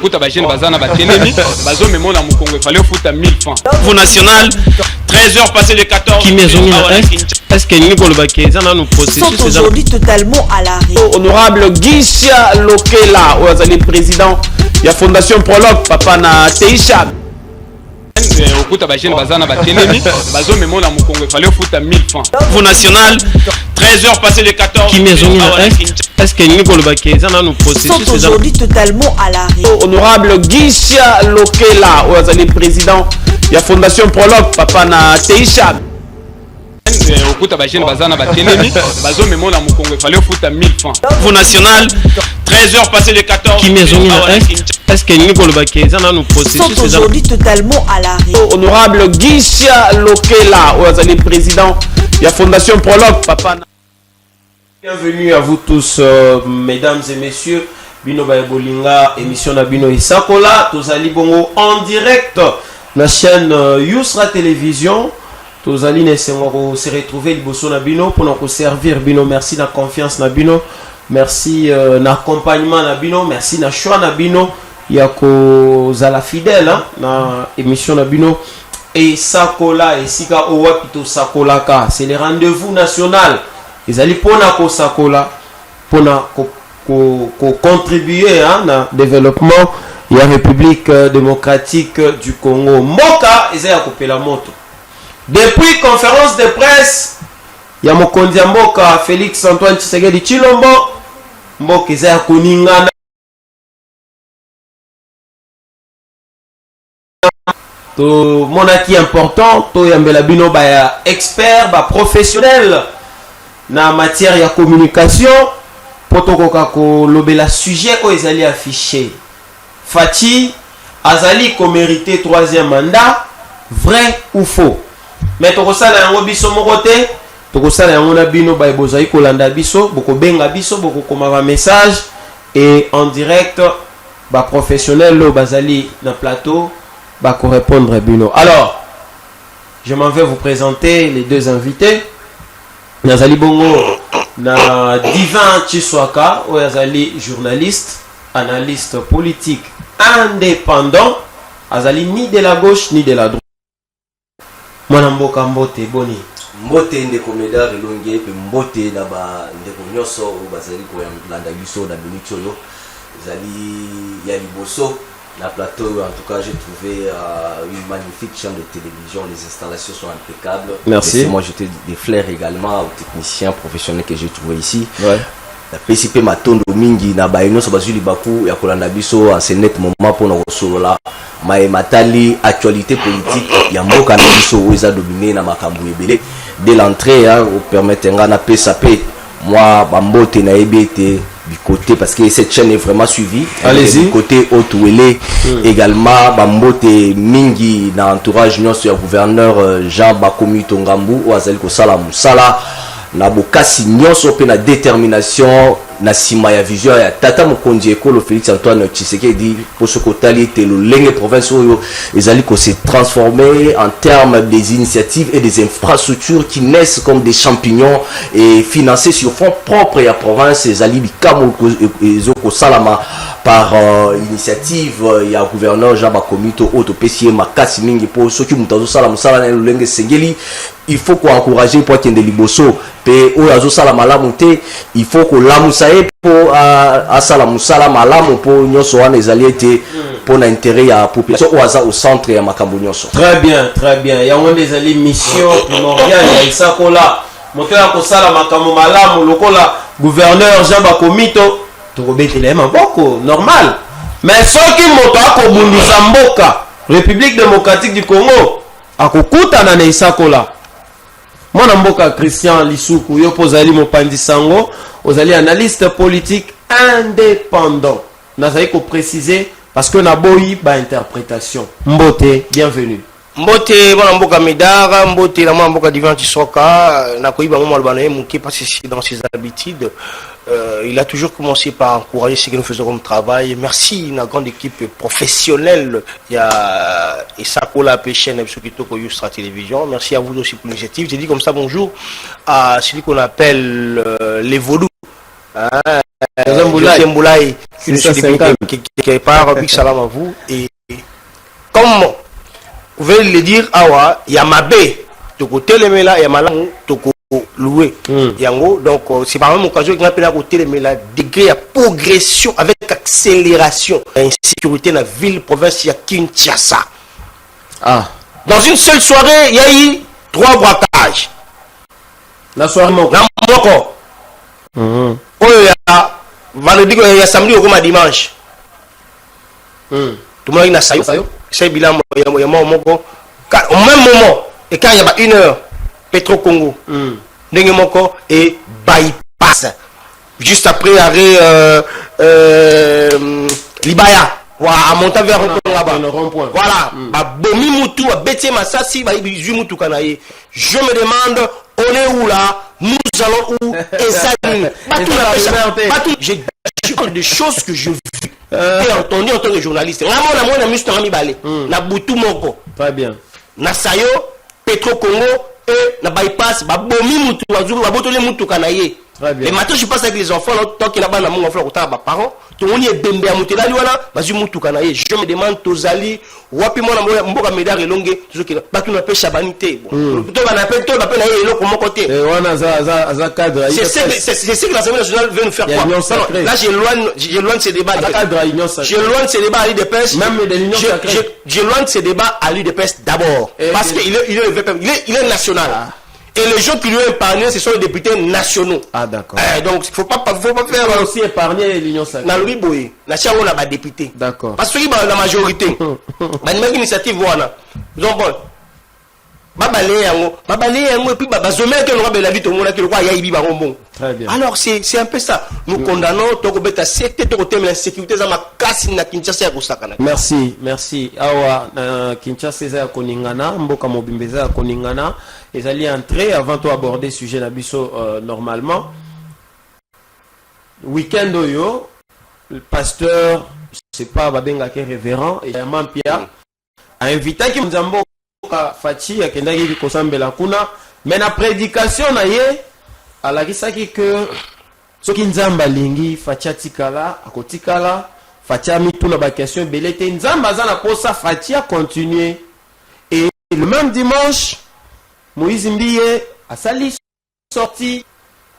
okuta ba jeune bazana ba telemi bazo memo na mukongo fallait futa 1000 francs. Pour national 13h passé le 14. Qui maison est-ce que nous le baquet ça nous processus sont aujourd'hui totalement à l'arrêt. Honorable Gisha Lokela le président de la fondation Prologue papa na Teisha. Okuta ba jeune bazana ba telemi bazo memo na mukongo fallait futa 1000 francs. Pour national 13h passé le 14. Qui maison est-ce que nous le baquet ça nous processus sont aujourd'hui totalement à l'arrêt. Honorable Gisha Lokela le président de la fondation Prologue papa na Teisha. Okuta ba jeune bazana ba telemi bazo memo na mukongo fallait futa 1000 francs. Pour national 13h passé le 14. Qui maison est-ce que nous le baquet ça nous processus sont aujourd'hui totalement à l'arrêt. Honorable Gisha Lokela le président de la fondation Prologue papa na. Bienvenue à vous tous mesdames et messieurs. Bino Baebolinga émission na Bino Isakola tozali bongo en direct la chaîne Yousra Télévision. Tozali nesengo se retrouver liboso na Bino pour nous servir Bino. Merci na confiance na Bino. Merci na accompagnement na Bino. Merci na choix na Bino. Yako zala fidèle na émission na Bino. Et Sakola et Sika Owapito Sakolaka. C'est le rendez-vous national. Ils allaient pour na Sakola pour na contribuer na développement de la République démocratique du Congo. Moka ils allaient couper la moto. Depuis conférence de presse, il y a Mokondi Mboka Félix Antoine Tshisekedi Tshilombo Mboka ils allaient kuningana. To monaki important to yambela bino ba expert ba professionnel na matière ya communication potokoka ko lobela sujet ko ezali affiché Fati azali ko mériter 3e mandat vrai ou faux mais tokosala yango biso moko te tokosala yango na bino ba bozali ko landa biso boko benga biso boko koma message et en direct ba professionnel lo bazali na plateau va répondre Bino. Alors, je m'en vais vous présenter les deux invités. Nazali Bongo, na Divin Chiswaka, ou Azali journaliste, analyste politique indépendant, Azali ni de la gauche ni de la droite. Mwanamboka Mbote Boni. Mbote ndeko Médard elongi pe mbote na ba ndeko nyoso o bazali ko landa biso na binicholo zali ya liboso. La plateau, en tout cas, j'ai trouvé une magnifique chaîne de télévision. Les installations sont impeccables. Merci. Moi, jeter des fleurs également aux techniciens professionnels que j'ai trouvé ici. Ouais. La PCP Matondo Mingi, na baino so bazuli baku ya kolanda biso en ce net moment pour na solola. Maé matali actualité politique ya mboka na biso oza dominé na makambu ebele. Dès l'entrée, vous permettez na PSAP. Moi, bambote na ebete du côté parce que cette chaîne est vraiment suivie. Allez-y. Du côté Otouélé également bambote mingi na entourage nyonso ya gouverneur Jean Bakomi Tongambu ou azali ko sala musala na bokasi nyonso pe na détermination na sima ya vision ya tata mokonzi ekolo Félix Antoine Tshisekedi pour ce kotali te le lenge province oyo ezali ko se transformer en termes des initiatives et des infrastructures qui naissent comme des champignons et financés sur fonds propres ya province ezali bikamo ezoko salama par initiative ya gouverneur Jean Bakomi to autopécier makasi mingi pour ceux qui mutazo sala musala na lenge sengeli. Il faut qu'on encourage pour qu'il y ait des liboso pe o azo sala malamu te il faut que lamusae pour asala musala malamu pour nyonso wana ezali ete pour l'intérêt ya population o aza au centre ya makambo nyonso. Très bien, très bien. Il y a une des mission primordiale ya isakola moto ya ko sala makambo malamu lokola gouverneur Jean Bakomi to kobetela maboko normal. Mais soki moto akobundisa mboka République démocratique du Congo akokutana na isakola. Mwana mboka Christian Lisuku yo pozali mopandi sango ozali analyste politique indépendant. Nazali ko préciser parce que na boyi ba interprétation. Mbote, bienvenue. Mbote mwana mboka Médard, mbote na mwana mboka Divin Chiswaka, na koyiba mwana albanaye mouké parce que dans ses habitudes. Il a toujours commencé par encourager ce que nous faisons comme travail. Merci à la grande équipe professionnelle. Il y a Isakola Péchen et Psokitoko Yousra Télévision. Merci à vous aussi pour l'initiative. J'ai dit comme ça bonjour à celui qu'on appelle les Vaudous. Mboulaye. Je ne suis député quelque part, big salam à vous. Et comme vous venez de le dire, awa, il y a Mabé, toko telemela, il y a Malang, toko loué. Yango, donc c'est par même occasion qu'on appelle à côté telemela, degré à progression avec accélération. Insécurité dans la ville, province, il y a Kinshasa. Ah. Dans une seule soirée, il y a eu 3 braquages. La soirée moko. La moko. Oh, il y a vendredi, il y a samedi, au dimanche. Tout le monde a sayo. C'est bilan, il y a au même moment, et quand il y a 1 heure, Petro Congo, et bypass. Juste après, arrêt Libaya. À monter vers le rond-point. Voilà. Bomi Moutou, Bétié Massassi, Moutou Kanaye. Je me demande, on est où là? Nous allons où? Et ça, j'ai des choses que je vis et entendu en tant que journaliste. Très bien. Nasayo, Petro Congo et na bypass, Bomi Moutou, Babotole Moutou Kanaye. Et maintenant, je passe avec les enfants, tant qu'il n'y a pas d'amour, parents, tout le monde est bembé à Moutela, je me demande, Tozali, Wapi, moi, Mboka Médard et Longue, tout ce qui est, tu n'appelles Chabanité. C'est ce que l'Assemblée nationale veut nous faire croire. Là, j'éloigne ces débats. J'éloigne ces débats à l'UDPS. J'éloigne ces débats à l'UDPS d'abord. Parce qu'il est national. Et les gens qui lui ont épargné, ce sont les députés nationaux. Ah, d'accord. Donc, il ne faut pas faire. Aussi épargner l'Union sacrée. Dans le Boy, la Chia, on a des députés. D'accord. Parce qu'il y a la majorité. Une initiative, voilà. Donc, bon. Et puis, très bien. alors, c'est un peu ça. Nous condamnons, merci, merci. Awa, Kinshasa, c'est Koningana, Mboka Mobimbeza, Koningana. Ils allaient entrer avant de aborder le sujet Nabiso normalement. Week-end Oyo, le pasteur, c'est pas Babenga qui est révérend, et Yaman Pia a invité qui nous a Fachi a kendaki ki kosambela kuna mais na prédication na ye alakisaki que soki nzamba lingi Fachi atikala akotikala Fachi a mis tout na ba question belete nzamba zana posa Fachi a continuer et le même dimanche Moïse Mbiye a sali sorti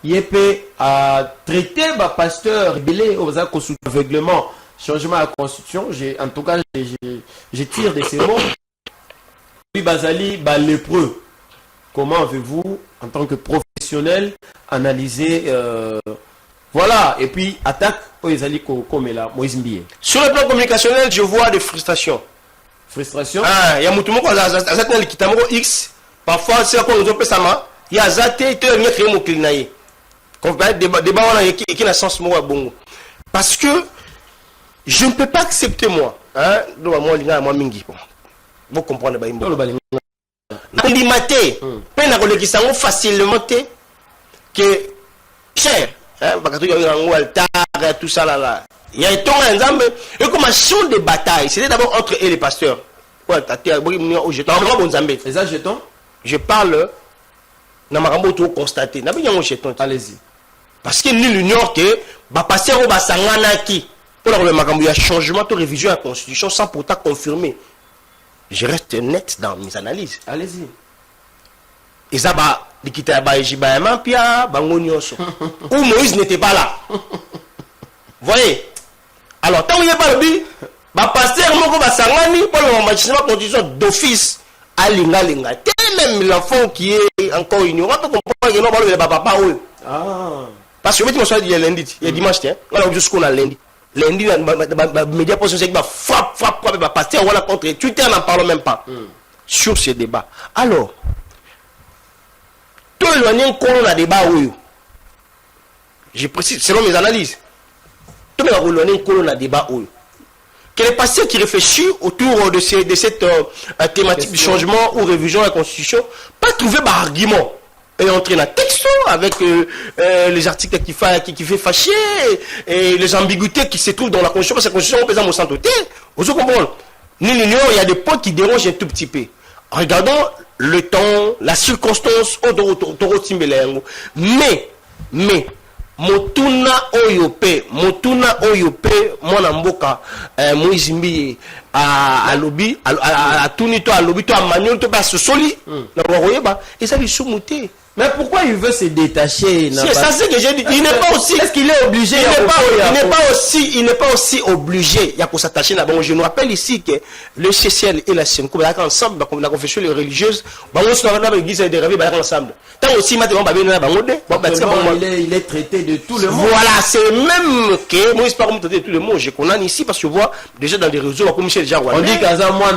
yepé a traité ba pasteur belé aux sous aveuglement changement à la constitution. En tout cas je tire de ces mots. Bazali, lépreux. Comment avez-vous, en tant que professionnel, analysé voilà, et puis attaque comme là, Moïse Mbiye. Sur le plan communicationnel, je vois des frustrations. Frustration? Il y a Moutoumou qui a X. Parfois, c'est quoi nous appelons ça? Il y a Zate, il y a créé mon clinaï. Débat qui n'a sens moi bon. Parce que je ne peux pas accepter moi. Moi, Mingi. Vous comprenez pas. Limaté, peine à facilement que cher, tout ça là. Il y a un temps et comme un champ de bataille, c'était d'abord entre eux et les pasteurs. Je parle dans ma rambo constaté. Allez-y. Parce que nous l'ignore que pasteur au basanganaki pour le changement de révision à la constitution sans pourtant confirmer. Je reste net dans mes analyses. Allez-y. Et ça, où Moïse n'était pas là. Voyez. Alors, tant qu'il n'y a pas le but, pasteur Moko Basangani, pour le magistrat de constitution d'office, à Linga. Même l'enfant qui est encore ignorant, on comprend qu'il n'y a pas de papa. Parce que je me suis dit lundi, il y a dimanche, alors jusqu'au lundi. Lundi, les médias posent que frappe, pasteur, voilà contre Twitter, n'en parle même pas sur ces débats. Alors, tout éloigné qu'on a débat, oui. Je précise, selon mes analyses, tout éloigné qu'on a débat, oui. Que les pasteurs qui réfléchissent autour de cette thématique du changement ou révision de la Constitution, pas trouver d'argument. Et entrer dans le texte avec les articles qui fait fâcher et les ambiguïtés qui se trouvent dans la Constitution, parce que la Constitution est présente au centre. Vous comprenez? Nous l'ignore, il y a des points qui dérangent un tout petit peu. Regardons le temps, la circonstance, mais motuna oyope mwana mboka Moïse Mbiye alobi atuni to alobi to amanyoli to ba sosoli na royeba et ça lui soumuté. Mais pourquoi il veut se détacher? C'est ça ce que j'ai dit. Il n'est pas aussi. Est-ce qu'il est obligé? Il n'est pas aussi obligé. Il y a qu'on s'attacher là. Bon, je nous rappelle ici que le CCL et la Senko, ensemble, comme la confession religieuse, on se retrouve dans l'église des rêves, ensemble. Tant aussi, maintenant, il est traité de tout le monde. Voilà, c'est même que moi, je ne sais pas comment traiter tout le monde. Je connais ici parce que je vois déjà dans les réseaux, comme Michel Jarwa. On dit qu'à moi,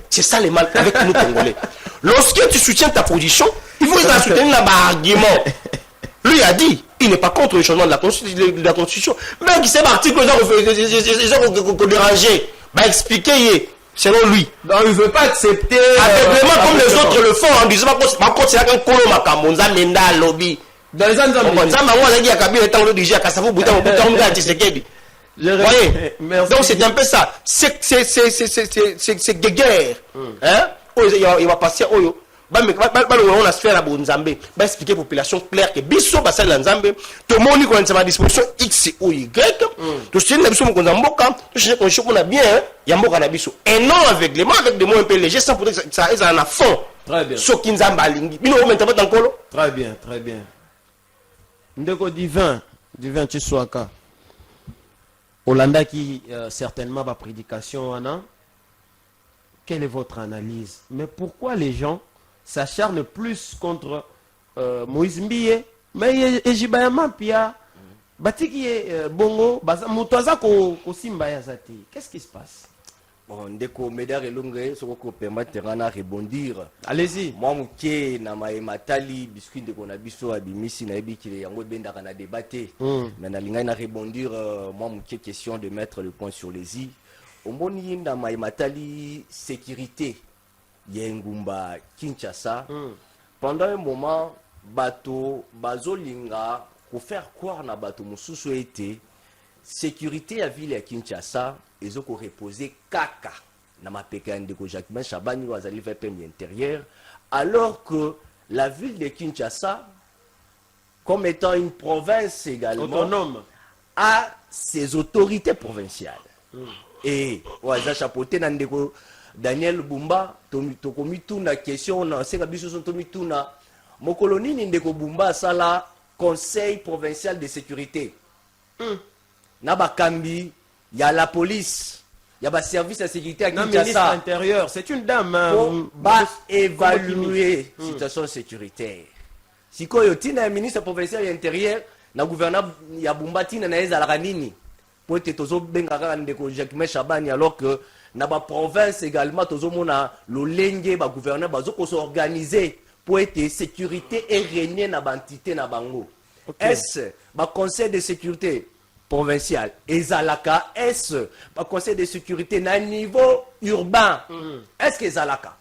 c'est ça les mal avec nous Congolais. Lorsque tu soutiens ta position, il faut la soutenir dans l'argument. Lui a dit, il n'est pas contre le changement de la Constitution. Même qui sait l'article, ils ont dérangé. Bah expliquez, selon lui. Non, il ne veut pas accepter. Aveuglement comme les autres le font, en disant, par contre, c'est un colo macamonza, menda, lobby. Dans les ans, voyez. Donc c'est un peu ça. C'est guerre. Hein? Il va passer au on a sphère à Bonzambe, va expliquer aux populations claires que biso basa la Nzambe, tout le monde est à disposition X ou Y. Tout ce qui est besoin qu'on a mboka, tout ce qu'on a bien, il y a mboka na biso. Et non avec des mots un peu légers, sans pour que ça est en a fond. Très bien. Ce qui Nzamba lingi. Bino maintenant dans colo. Très bien, très bien. Ndeko divin Chiswaka. Olanda qui certainement va prédication Anna. Quelle est votre analyse? Mais pourquoi les gens s'acharnent plus contre Moïse Mbiye? Mais Ejibayama Pia, Batiki Bongo, Mutoza ko Simba Yazati. Qu'est-ce qui se passe? Bon, ndeko Médard et Longre, ce qu'on permettre de rebondir. Allez-y. Moi, mouké, na matali, biscuit de konabiso, abimisi, na ebiki, yango benda kana débatté. Mais na linga na rebondir, moi, mouké, question de mettre le point sur les i. Omoni na matali sécurité. Yengumba Kinshasa. Pendant un moment, bateau, bazolinga, pour faire croire na bateau, mususu été, sécurité à ville à Kinshasa, ils ont reposé kaka. Na mapeka ndeko Jacquemin Chabani wazali fait permis intérieur, alors que la ville de Kinshasa, comme étant une province également, autonome, a ses autorités provinciales. Et waza chapeauté na ndeko Daniel Bumba, tokomitu na question na senga biso son tomitu na mokoloni ni ndeko Bumba sala conseil provincial de sécurité. Na bakambi, il y a la police, il y a le service de sécurité à Kinshasa. Ministre intérieur, c'est une dame. Pour évaluer la situation sécuritaire. Si koyo tina un ministre provincial intérieur, na gouverneur ya Bumba tina na ezala nini. Pour être tozo bengaka ndeko Jacquemin Chabani, alors que na ba province également tozo mona lolenge ba gouverneur bazo ko s'organiser pour être sécurité et régner na bantité na bango. Est-ce ba conseil de sécurité provincial ezalaka, est-ce ba conseil de sécurité na niveau urbain? Est-ce que ezalaka?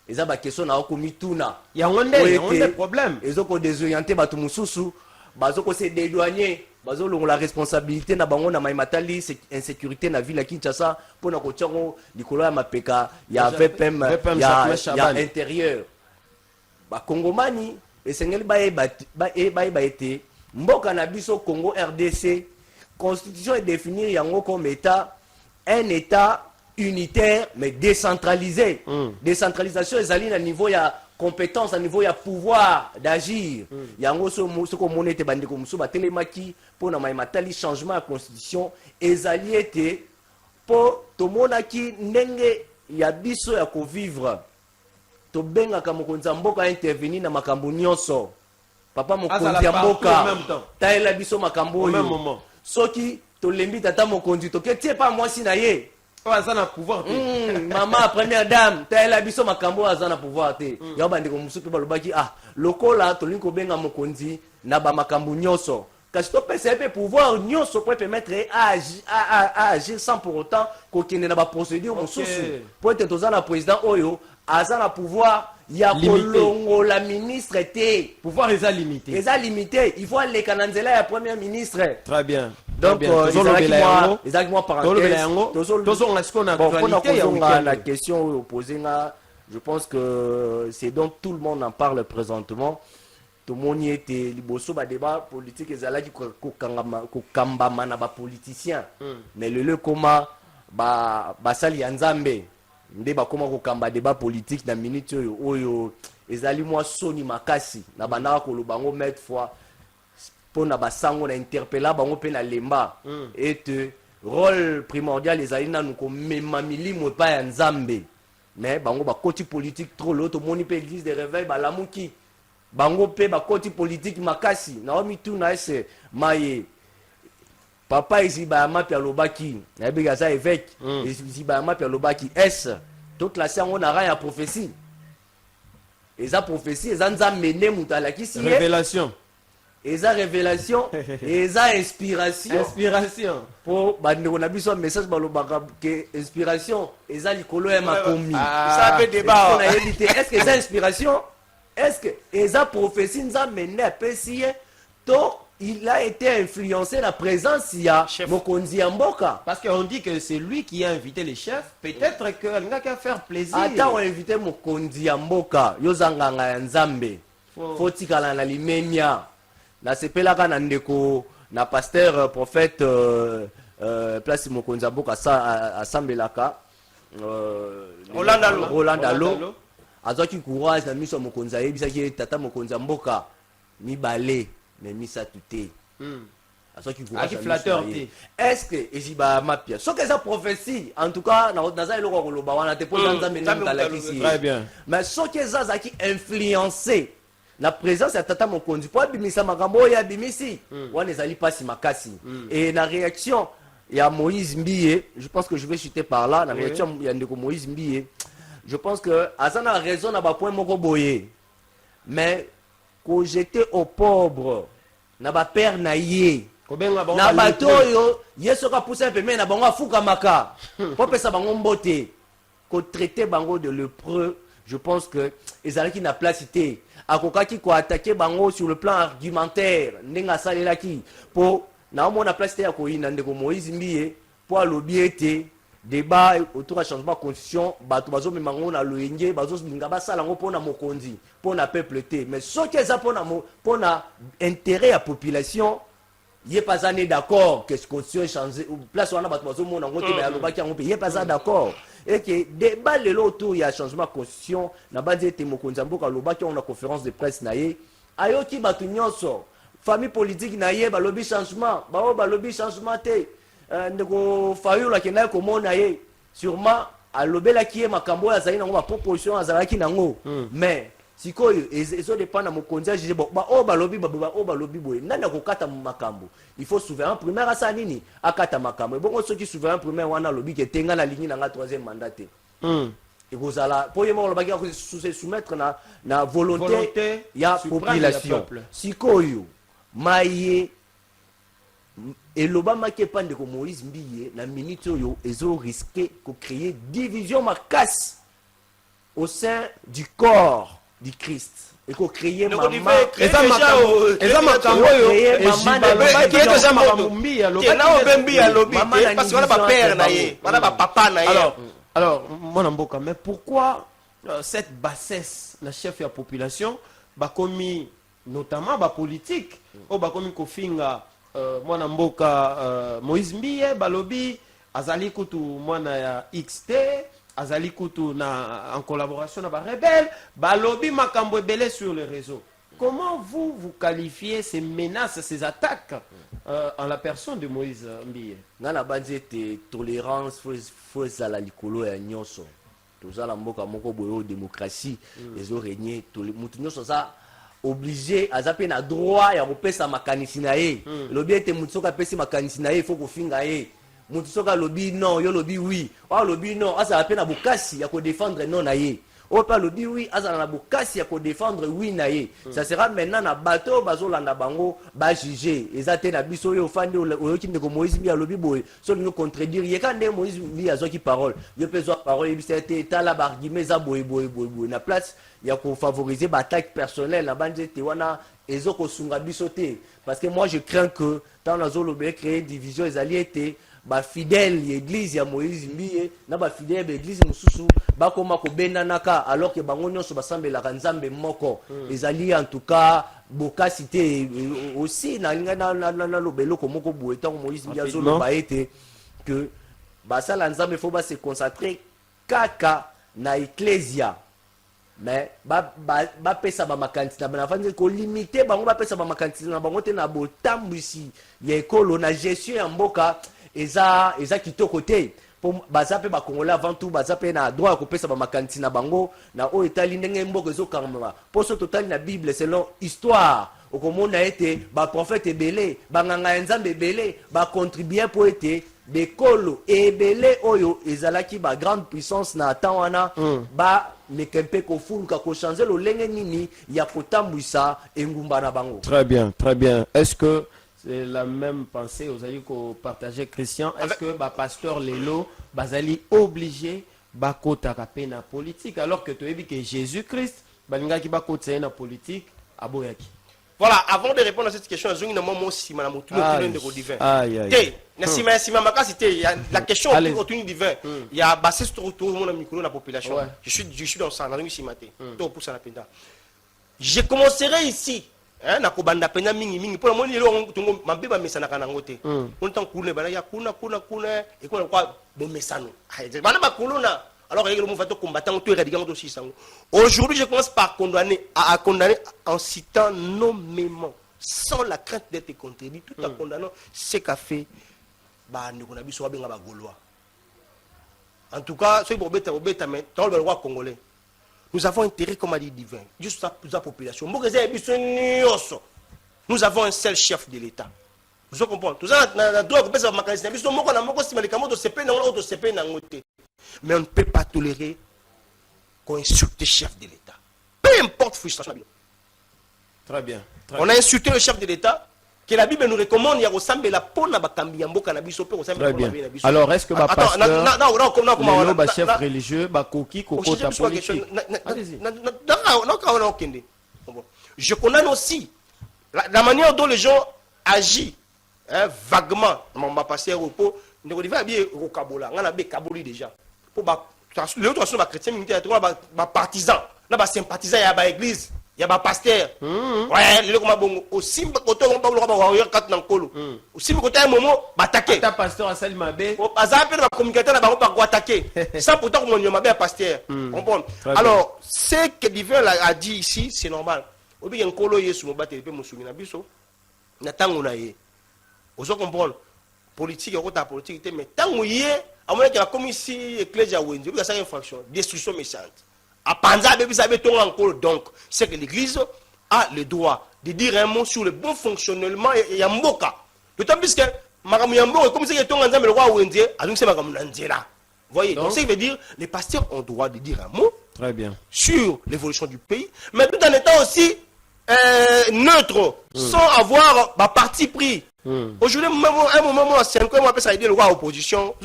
Eza ba question na okomituna. Il y a un problème. Ezoko désorienter batu mususu, bazoko se dédouaner. La responsabilité na bango na maimatali insécurité na ville à Kinshasa pour na kotiango likolo ya mapeka ya VPM ya intérieur ba Congomani esengeli ba été mboka na biso Congo RDC constitution est définir yango comme état, un état unitaire mais décentralisé. Décentralisation ezali na niveau ya compétence, à niveau, il y a pouvoir d'agir. Il y a un monnaie bandeko musuba telemaki pour na matali changement de constitution et alliés pour to monaki ndenge ya biso ya ko vivre. To benga ka mokonza mboka intervenir na makambo nyonso. Papa mokonzi ya mboka taela biso makambo au même moment. Soki to lembi tata mokonzi to ketie pa mwasi na ye. Azana pouvoir maman première dame taela biso makambo azana pouvoir te ya bandeko musupe balobaki lokola tolinko benga mokonzi na ba makambo nyonso kasi to pesa pe pouvoir nyonso pour permettre à agir sans pour autant kokende na ba procédure mususu pour être tozana président oyo azana pouvoir ya kolongo la ministre te pouvoir est limité. Il faut aller kananzela ya premier ministre. Très bien. Donc, exactement parenthèse. La question posée là, je pense que c'est donc tout le monde en parle présentement. tomoni ete liboso ba débat politique ezalaki kokambama na ba politiciens mais lelo koma basali ya nzambe nde bakoma kokamba débat politique na minute oyo ezali mwa soni makasi na bandaka koloba ngo mettre fois pona basango na interpella bango pe na lemba ete rôle primordial ezali nanu komema milimo epai ya nzambe mais bango bakoti politique trop lo tomoni pe église de réveil balamuki bango pe bakoti politique makasi naomi tuna ese maye papa eziba ya mapi alobaki nayebi aza évêque eziba ya mapi alobaki est toute la yango na rang ya prophétie eza prophétie eza nzambe nde moto alakisi ye révélation eza révélation eza inspiration po bandeko na biso message balobaka ke inspiration eza likolo ya makomi ça peut débat nayebi te est-ce que eza inspiration est-ce que eza prophétie nzambe nde apesi ye to il a été influencé la présence ya mokonzi ya mboka parce qu'on dit que c'est lui qui a invité les chefs peut-être que alingaki a faire plaisir ata on invité mokonzi ya mboka yozanganga ya nzambe faut tikala na limemia nasepelaka na ndeko na pasteur prophète place mokonzi ya mboka asambelaka Roland Allo azwaki courage na miso ya mokonzi ayebisaki tata mokonzi ya mboka mibale mais misatu te azwaki courage flatteur te est-ce que eziba mapia soki eza prophétie en tout cas naza eloko ya koloba wana te mpo nzambe nde motalakisi mais soki eza azalaki influencé la présence ya tata mokonzi po abimisa makambo oyo abimisi wana ezali pasi makasi et na réaction ya Moïse Mbiye je pense que je vais chuter par là na réaction ya ndeko Moïse Mbiye je pense que aza na raison na bapoint moko boye mais ko jeter aux pauvres na ba père na ye na bato oyo ye soki apusa pembe na bango afukamaka po pesa bango mbote ko traiter bango de lépreux je pense que ezalaki na place te akokaki ko attaquer bango sur le plan argumentaire ndenge asalelaki po naomona place te ya koyina ndeko Moïse Mbiye po alobi ete débat autour ya changement de constitution bato bazomema ngo na loyenge bazolinga basala ngo mpona mokonzi mpona peuple te mais soki eza mpona intérêt ya population ye pas ané d'accord que constitution changer place wana bato bazomona ngo te bayalobaki yango mpe ye pas d'accord et que débat lelo autour ya changement de constitution na banzi ete mokonzi ya mboka alobaki yango na conférence de presse na ye ayoki bato nyonso famille politique na ye balobi changement bao balobi changement te ndeko Fayulu akenda komona ye sûrement alobelaki ye makambo oyo azali nango baproposition azalaki nango mais sikoyo ezo dépend na mokonzi ajije oyo balobi oyo balobi boye nani akokata makambo il faut souverain primaire asala nini akata makambo ebongo soki souverain primaire wana alobi ke te nga na lingi na nga troisième mandat te ekozala po ye moko alobaki se soumettre na volonté ya population sikoyo maye elobamaki epa ndeko Moïse Mbiye na minute oyo ezo risquer ko créer division makasi au sein du corps du Christ et ko créer alors mon mboka mais pourquoi cette bassesse la chef ya population bakomi notamment ba politique o bakomi kofinga mwana mboka Moïse Mbiye balobi azali kutu mwana ya XT azali kutu na en collaboration na ba rebelle balobi makambo ebele sur les réseaux. Comment vous qualifiez ces menaces, ces attaques en la personne de Moïse Mbiye? Ngana banzi te tolérance faut ezala likolo ya nyonso tozala mboka moko boyo démocratie ezo régner mutu nyonso za obligé azape na droit ya kopesa makanisi na ye lobi ete mutu soka pesi makanisi na ye faut kofinga ye mutu soka lobi non yo lobi oui wa lobi non azala pe na bokasi ya ko défendre non na ye o pa lobi oui azala na bokasi ya ko défendre oui na ye ça sera maintenant na bato bazolanda bango ba juger ezate na biso yo fandi oyoki ndeko Moïse Mbiye lobi boye so lingo contredire ye kande Moïse Mbiye azoki parole yo pe zo parole bisete tala ba argument za boye na place ya ko favoriser ba attaque personnelle na banje te wana ezo ko sunga biso te parce que moi je crains que dans la zone lobe créer division ezali ete ba fidèle l'église ya Moïse Mbiye na ba fidèle l'église mususu bakoma ko benda naka alors que bango nyonso basambelaka nzambe moko ezali en tout cas boka cité aussi na lobelo comme ko boetan Moïse Biazo lo baete que basala nzambe faut ba se concentrer kaka na ecclesia mais ba pesa ba makanti na bana fandi ko limiter bango ba pesa ba makanti na bango te na botambwisi ya ekolo na gestion ya mboka eza kitoko te pour baza pe ba Congolais avant tout baza pe na droit ko pesa ba makanti na bango na o etali ndenge mboka zo karma poso total na Bible selon histoire okomona ete ba prophète ebele ba nganga nzambe ebele ba contribuer pour ete bekolo ebele oyo ezalaki ba grande puissance na temps wana ba lekempe ko fuluka ko changer lo lenge nini ya kotambwisa engumba na bango. Très bien, très bien. Est-ce que c'est la même pensée aux alliés qu'on partageait Christian? Est-ce que bah pasteur Lelo bazali obligé ba kota na politique alors que tu as vu que Jésus-Christ balinga ki ba kota na politique aboyaki? Voilà, avant de répondre à cette question, je vais vous aussi, madame, tout le divin. Merci, la question au divin. Il y a bassé sur tout le monde dans la population. Je suis dans ça, dans le matin. Je commencerai ici. Na kobanda pena mingi mingi pour le moment il tungo mabeba mesana kana ngote on tant kule bana ya kuna et quoi bon mesano bana ba kuluna alors il va te combattant tout éradiquer aussi sango. Aujourd'hui je commence par condamner en citant nommément sans la crainte d'être contredit tout en condamnant ce qu'a fait ba ndeko na biso benga ba gaulois. En tout cas ceux pour beta mais dans le roi congolais nous avons intérêt, comme a dit divin, juste à la population. Nous avons un seul chef de l'État. Vous comprenez? Mais on ne peut pas tolérer qu'on insulte le chef de l'État. Peu importe frustration. Très bien. On a insulté le chef de l'État. Que la Bible nous recommande, il y a ressemble la peau na bakambi yambo cannabis au peu Très bien. Alors est-ce que ma pasteur le chef religieux bakoki kokota politique? Je connais aussi la manière dont les gens agissent vaguement. On va passer au repos. On va bien au Kabola. On a bien Kaboli déjà. Pour les autres sont chrétiens, les partisans, les sympathisants, il y a l'église. Il y a des pasteurs. Ouais, les gens aussi côté on parle de quatre dans colo. Aussi côté un moment attaquer. Ta pasteur a sali mabe. Bazar la communicateur na bango pas attaquer. Ça pourtant on y mabe pasteur. Comprendre. Alors, ce que divin a dit ici, c'est normal. Obi en colo yesu mo bateli pe musungi na biso. Na tango na ye. Ozo comprendre. Politique ko ta politique mais tango ye, à moins que la commission ecclésia wenzi, il y a une infraction, destruction méchante. Donc, c'est que l'Église a le droit de dire un mot sur le bon fonctionnement et Yamboka. D'autant plus que Madame Yambo, comme c'est que ton ensemble le roi Wendy, alors c'est Madame Nandela. Voyez, donc ça veut dire les pasteurs ont le droit de dire un mot. Très bien. Sur l'évolution du pays, mais tout en étant aussi neutre, sans avoir parti pris. Aujourd'hui, un moment, c'est encore on appelle ça aider le roi opposition.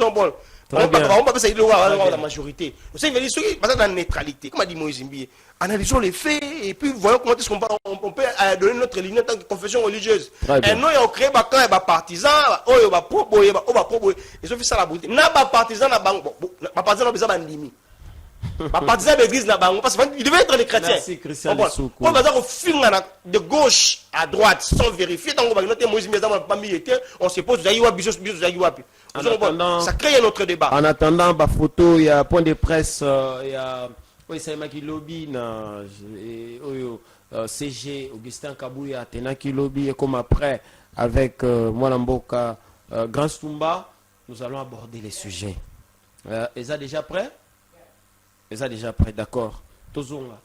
On va pas essayer de le voir la majorité. Vous savez, il y a la neutralité. Comme a dit Moïse Mbié, analysons les faits et puis voyons comment est-ce qu'on peut donner notre ligne en tant que confession religieuse. Et nous, on crée des partisans, ils ont fait ça la beauté. N'a pas partisan, n'a pas partisan, n'a pas bandimi. Pas partisan de l'église, parce qu'il devait être les chrétiens. Merci, Christian Lissoukou. On va dire film de gauche à droite sans vérifier. Tant qu'on va noter Moïse Mbié, on se pose, ça crée un autre débat. En attendant, la photo, il y a point de presse, il y a Saïmaki Lobby, CG, Augustin Kabouya, Tenaki Lobby, et comme après, avec Mwalamboka, Grand Stumba, nous allons aborder les sujets. Ils sont déjà prêts? Ils sont déjà prêts, d'accord.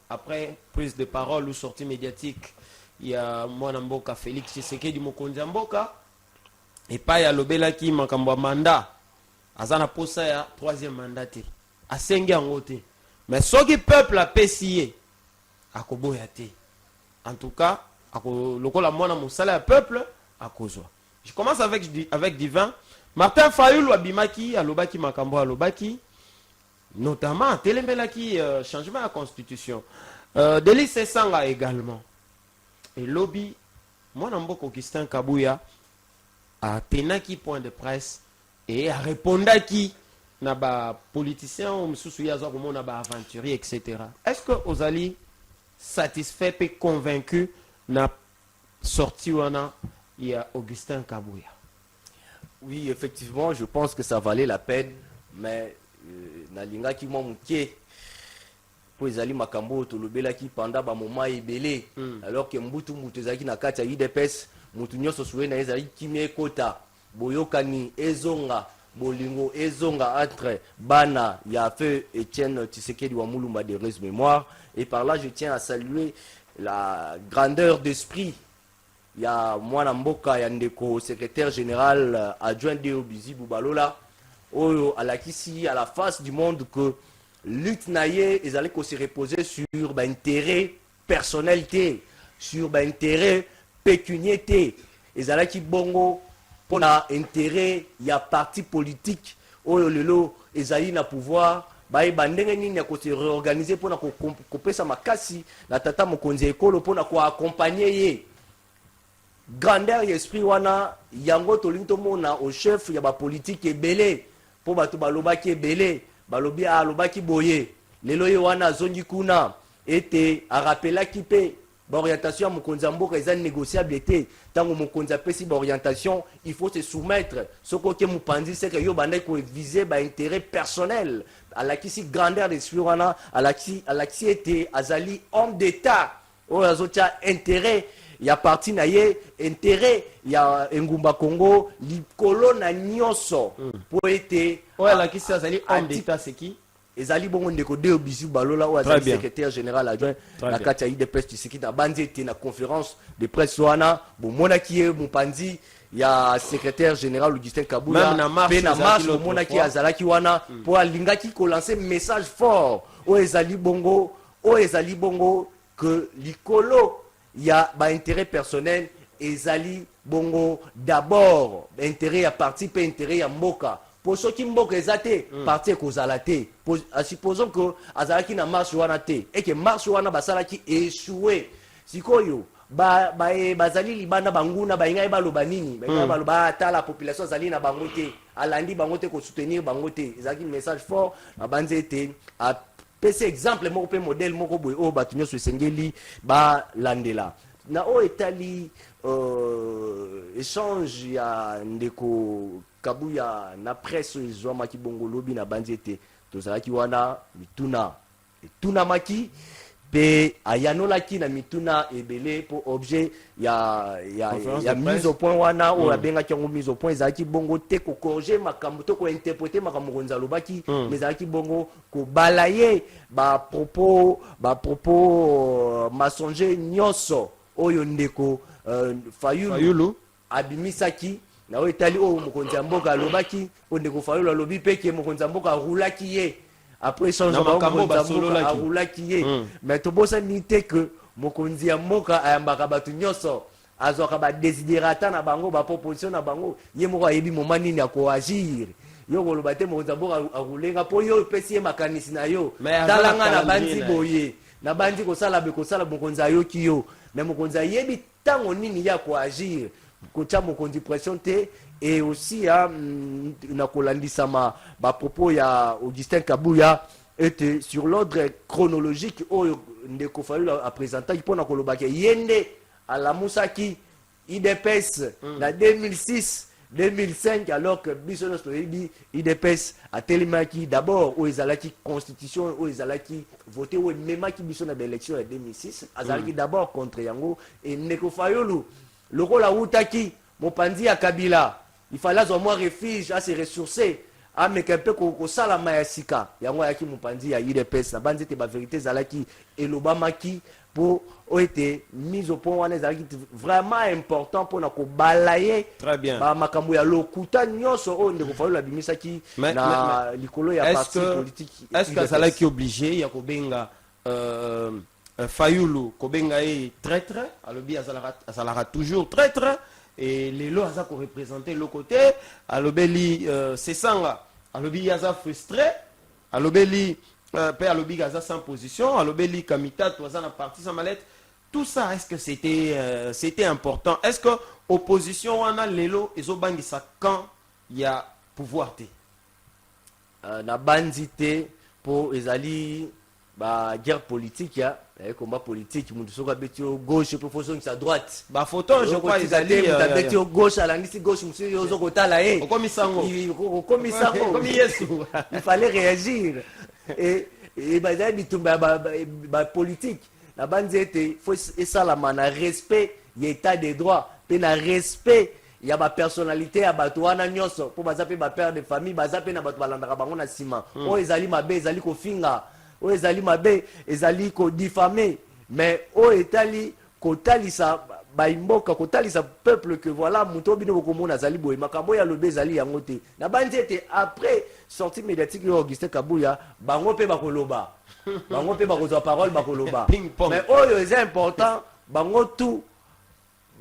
Après, prise de parole ou sortie médiatique, il y a Mwalamboka, Félix Tshisekedi Mokonzi Mboka. Et pas ya lobela qui makambo mandat azana posa ya troisième mandat te asengi yango te mais soki peuple a pesiye akoboya te en tout cas lokola mwana mosala ya peuple akozwa. Je commence avec divin. Martin Fayulu abimaki alobaki makambo alobaki notamment telembelaki changement de la constitution. Delis Sanga également et lobby mwana mboko Augustin Kabouya a tenaki point de presse et a répondaki na ba politicien ou msusu ya zo na ba aventurier etc. Est-ce que vous allez satisfait et convaincu na sorti wana ya Augustin Kabuya. Oui, effectivement, je pense que ça valait la peine, mais nalinga ki mwa muke po ezali makambo tolobela ki pendant ba moment ebele alors que mbutu mutu ezali na kati ya UDPS mutu nyonso suwe na ezali kimie kota boyokani ezonga bolingo ezonga entre bana ya feu Etienne Tshisekedi wa Mulumba de heureuse mémoire. Et par là je tiens à saluer la grandeur d'esprit ya mwana mboka ya ndeko secrétaire général adjoint de Bizibu Balola oyo alakisi à la face du monde que lutte naye ezali ko se reposer sur ba intérêt personnalité, sur ba intérêt pécunier, ezalaki bongo pona intérêt ya parti politique oyo lelo ezali na pouvoir baye bandenge nini ya ko se réorganiser pona ko pesa makasi na tata mokonzi ekolo pona ko accompagner ye grandeur esprit wana yango tolinto mona au chef ya ba politique ebele po bato balobaki ebele balobi alobaki boye lelo ye wana zongi kuna ete a rappelaki pe orientation ya mokonzi ya mboka eza négociable te tango mokonzi apesi orientation il faut se soumettre soko ke mopanzi seke yo bandai ko viser ba intérêt personnel alakisi grandeur d'esprit wana alakisi ete azali homme d'état oyo azotia intérêt ya parti na ye intérêt ya engumba Congo likolo na nyonso po ete oyo alakisi azali homme d'état c'est qui? ezali bongo ndeko Deo Bizibu Balola ou azali secrétaire général adjoint na kati ya UDPS Tshisekedi na banzi ete na conférence de presse wana bomonaki ye mopanzi ya secrétaire général Augustin Kabuya pe na marche bomonaki azalaki wana po alingaki ko lancer message fort oyo ezali bongo que likolo ya ba intérêt personnel ezali bongo d'abord intérêt ya parti pe intérêt ya mboka. Pour ceux qui mboka ezate parti kozala te supposons que azalaki na marche wana te et que marche wana basalaki échoué sikoyo bazali libanda banguna baingai baloba nini baingai baloba ata la population azali na bango te alandi bango te ko soutenir bango te ezalaki message fort babanze ete a pese exemple moko pe modèle moko boye o bato nyonso esengeli balandela na o etali échange ya ndeko Kabuya na presse ezwamaki bongo lobi na banzi ete tozalaki wana mituna maki pe ayanolaki na mituna ebele po objet ya mise au point wana o abengaki yango mise au point ezalaki bongo te ko corriger makambo to ko interpréter makambo konza lobaki mais ezalaki bongo ko balayer ba propos masonge nyonso oyo ndeko Fayulu abimisaki na o etali o mokonzi ya mboka alobaki o ndeko Fayulu alobi peke mokonzi ya mboka arulaki ye après changement arulaki ye mais tobosa ni te que mokonzi ya mboka ayambaka bato nyonso azwaka ba desiderata na bango ba proposition na bango ye moko ayebi moment nini akoagir yo koloba te mokonzi ya mboka arulenga po yo pesi ye makanisi na yo talanga na banzi boye na banzi kosala mokonzi ayoki yo mais mokonzi ayebi tango nini ya koagir kocha mokonzi pression te et aussi na kolandisama ba propos ya Augustin Kabuya était sur l'ordre chronologique oyo ndeko Fayulu a présenté pour na kolobaki yende à la Musaki IDPS na 2006 2005 alors que biso stoyebi IDPS a telemaki d'abord o ezalaki constitution o ezalaki voté o memaki biso na élection en 2006 azalaki d'abord contre yango et ndeko Fayulu lokola utaki mopanzi ya Kabila il fallait avoir refuge à se ressourcer à me peu ko sala mayasika yango yaki mopanzi ya UDPS na banzi te ba vérité zalaki elobamaki pour été mise au point wana ezalaki vraiment important pour na ko balayer ba makambo ya lokuta nyonso o ndeko Fayulu abimisaki na likolo ya parti politique. Est-ce que zalaki obligé ya kobenga Fayulu kobenga e traître alobi azalaka toujours traître et les lois za ko représenter le côté alobeli sesanga alobi yaza frustré alobeli pe alobi gaza sans position alobeli kamita toza na parti sans mallette tout ça est-ce que c'était important est-ce que opposition wana lelo ezobangisa quand il y a pouvoir te na banzité pour ezali ba guerre politique ya un combat politique, mon soka beti au gauche, professeur qui à droite. Bah photo, je crois ils allaient beti au gauche à l'anglais gauche, monsieur yozo kota là eh. Comme Sango. Comme Sango. Comme Yesu. Il fallait réagir. Et bah ça bah politique. La bande était faut et ça la man respect, il y a état des droits, puis na respect. Il y a ma personnalité à Batouana Nyoso pour bazaper ma père de famille bazaper na Batouana bango na sima o ezali mabe ezali ko finga o ezali mabe ezali ko diffamer mais o etali ko talisa baimboka ko talisa peuple que voilà muto bino ko mona zali boy makambo ya lobe ezali yango te na banzete après sortie médiatique de Augustin Kabuya bango pe bakoloba bango pe bakozwa parole bakoloba mais oyo est important bango tout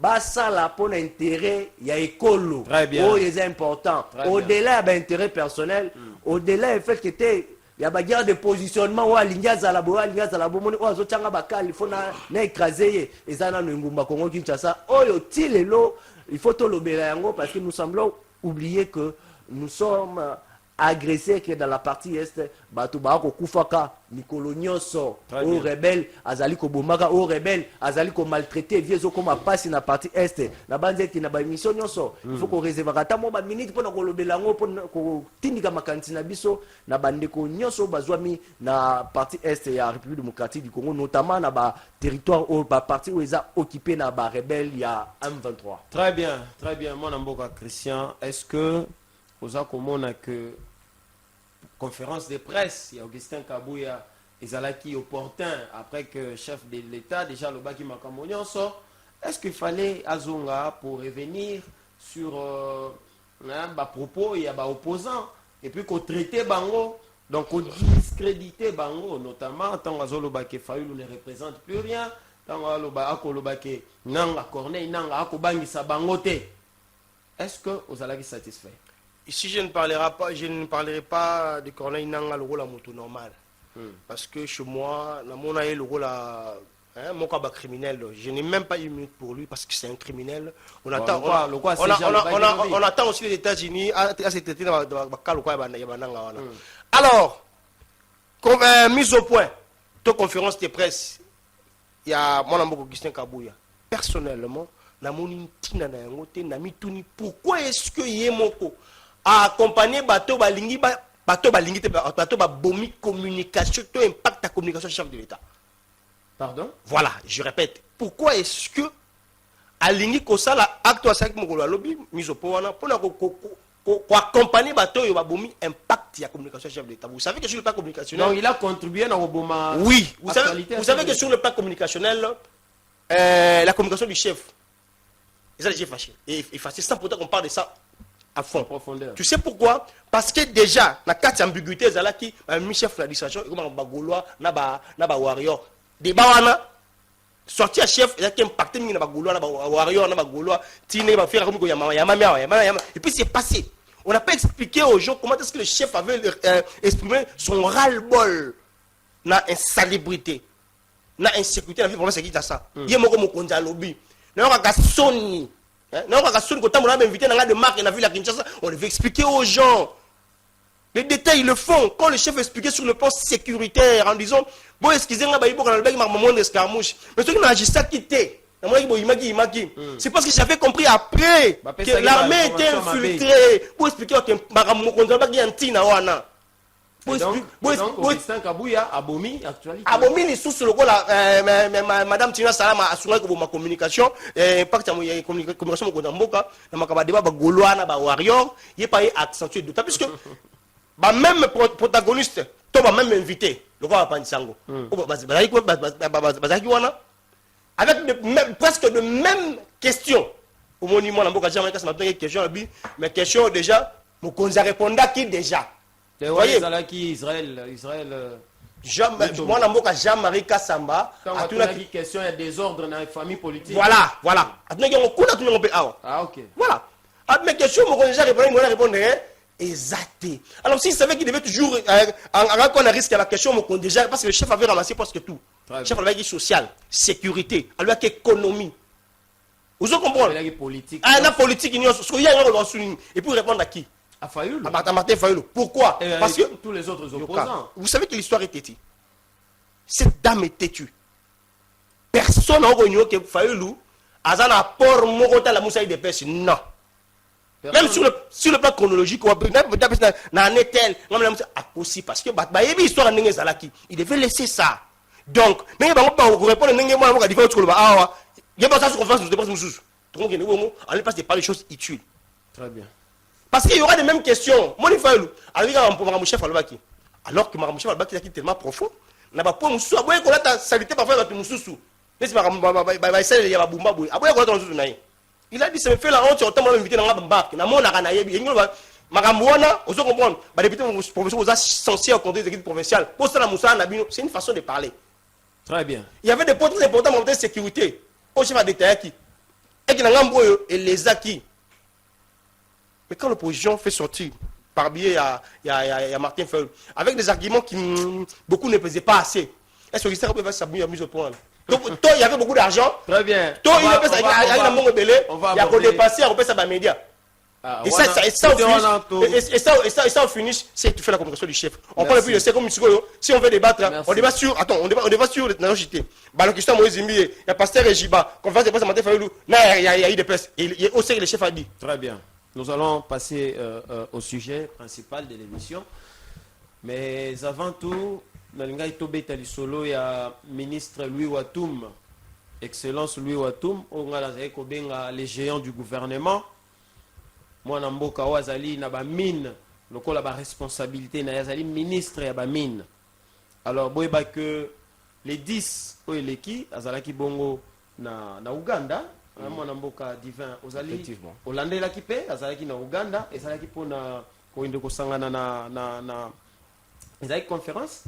basa la pour l'intérêt il y a écolo oh c'est important au-delà de l'intérêt personnel au-delà du fait que il y a bagarre de positionnement ou alinga za la bomoni ou azochanga bakali faut na écraser ezana no ngumba Congo Kinshasa oyo tilelo il faut to lobela yango parce que nous semblons oublier que nous sommes agressés que dans la partie est bato ba ko kufaka mikolo nyonso au rebelle azali ko bomaka au rebelle azali ko maltraiter viezo comme passe na partie est na banzeti na ba mission nyonso il faut ko réserver ata mo ba minute pona ko lobela ngo pona ko tindika makanti na biso na bandeko nyonso bazwami na partie est ya République démocratique du Congo notamment na ba territoire au ba partie où ils a occupé na ba rebelle ya M23. Très bien mon amboka Christian, est-ce que vous avez comme que conférence de presse, il y a Augustin Kabuya ezalaki opportun après que chef de l'État déjà le baki makamonyon sort. Est-ce qu'il fallait azonga pour revenir sur propos il y a opposants et puis qu'on traitait bango donc on discréditer bango notamment tant azolo baki Fayulu ne représente plus rien tant le baki nanga Corneille nanga akobangisa bango te. Est-ce que vous allez être satisfait? Ici, je ne parlerai pas de Corneille Nanga, le rôle à moto normal. Parce que chez moi, mon le rôle à mon cabas criminel. Je n'ai même pas une minute pour lui parce que c'est un criminel. On attend, on attend aussi les États-Unis à cet été. Alors, mise au point, ta conférence de presse, il y a mon ami Augustin Kabuya. Personnellement, pourquoi est-ce que Yemoko a accompagné bateau balingi bateau bomi communication to impact la communication chef de l'État. Pardon? Voilà, je répète. Pourquoi est-ce que alingi ko sala acte wa sak mokolo lobby mise au point pour accompagner bateau yo bomi impact la communication chef de l'État. Vous savez que sur le plan communicationnel non, il a contribué dans Obama. Oui, vous savez que sur le plan communicationnel la communication du chef ça déjà fâché et fâché sans pourtant qu'on parle de ça à fond. Profondeur. Tu sais pourquoi? Parce que déjà la carte ambiguïté là qui mi chef de l'administration comme ba Gaulois na ba warrior débat wana sorti à chef il a qui impacté mi na ba Gaulois na ba warrior na ba Gaulois tine ba faire comme yama et puis c'est passé. On n'a pas expliqué aux gens comment est-ce que le chef avait exprimé son ras-le-bol na insalubrité na insécurité na vie pour sécurité ça. Yemo comme konza lobby. On devait expliquer aux gens. Les détails, ils le font. Quand le chef expliquait sur le plan sécuritaire en disant bon, excusez-moi, mais ceux qui n'ont agi ça quitté. C'est parce que j'avais compris après que l'armée était infiltrée. Pour expliquer que Augustin Kabuya abomi actualité. Abomi les sous le rôle madame Tina Salama a assuré que ma communication impact la communication ko ndamboka na makaba débat ba Gaulois na ba warrior il pas accentué d'autant puisque ba même protagoniste to ba même invité le roi Pansango avec presque de mêmes questions au monument na mboka jamais ça m'a donné question mais question déjà mon konza répondra qui déjà. Vous voyez, Israël. Moi, Jean-Marie Kassamba. Quand on a une question, il y a des ordres dans les familles politiques. Voilà. Ah, ok. Voilà. À mes questions, je vais répondre exactement. Alors, s'il savait qu'il devait toujours, qu'on a risqué à la question, déjà, parce que le chef avait ramassé presque tout. Le chef avait dit social, sécurité, alors économie. Vous comprenez? Il y a politique. La politique, il y a un et puis répondre à qui? À Fayulu. À Martin Fayulu. Pourquoi? Parce que tous les autres opposants. Vous savez que l'histoire est têtue. Cette dame est têtue. personne n'a reconnu que Fayoulou a un apport morota la moussa de pêche. Non. Même sur le plan chronologique, on peut tel, aussi parce que histoire il devait laisser ça. Donc, mais il va répondre à la différence. Il y a pas ça sur confiance, nous dépassons sous. On ne passe pas les choses utiles. Très bien. Parce qu'il y aura les mêmes questions. Moi, il faut alors chef Albaki. Alors que mon chef Albaki est tellement profond, n'a pas pour nous soit boy qu'on a ta salité parfois avec nous sous. N'est-ce pas il y a bumba boy. Aboy qu'on a dans une. Il a dit ça me fait la honte sur temps invité dans la bamba. Na mon na yebi. Il va makamwana, oso comprendre. Ba député professeur aux censés au conseil des équipes provinciales. Pour ça la moussa na bino, c'est une façon de parler. Très bien. Il y avait des points très importants en termes de sécurité. Au chef a détaillé qui et qui n'a et les acquis. Mais quand l'opposition fait sortir, par biais, il y a Martin Fayol, avec des arguments qui beaucoup ne pesaient pas assez, est-ce que ça peut s'abonner à mise au point? Donc, il y avait beaucoup d'argent. Très bien. Il y a un bon belé, il y a qu'on dépassé, on peut ça les médias. Et ça, au finish, c'est tu fais la communication du chef. On parle plus de ça comme si on veut débattre, on débat sur, attends, on débat sur la nationalité. La question Moïse Zimbi, il y a Pasteur Ejiba, conférence de presse à Martin Fayol, il y a eu des presses. Il y a aussi que le chef a dit. Très bien. Nous allons passer au sujet principal de l'émission. Mais avant tout, Nalinga Tobeta Lisolo, il y a ministre Louis Watoum, Excellence Louis Watoum, on a les géants du gouvernement. Moi, Namboka Wazali, Naba mine, le col a la responsabilité, Nazali, ministre et mine. Alors, boyba que les 10 Oeleki, Azalaki Bongo na Uganda. Moi namboka divin ozali Hollandais la kipe azalaki na Uganda ezalaki pona koinde kosangana na ezalaki conférence.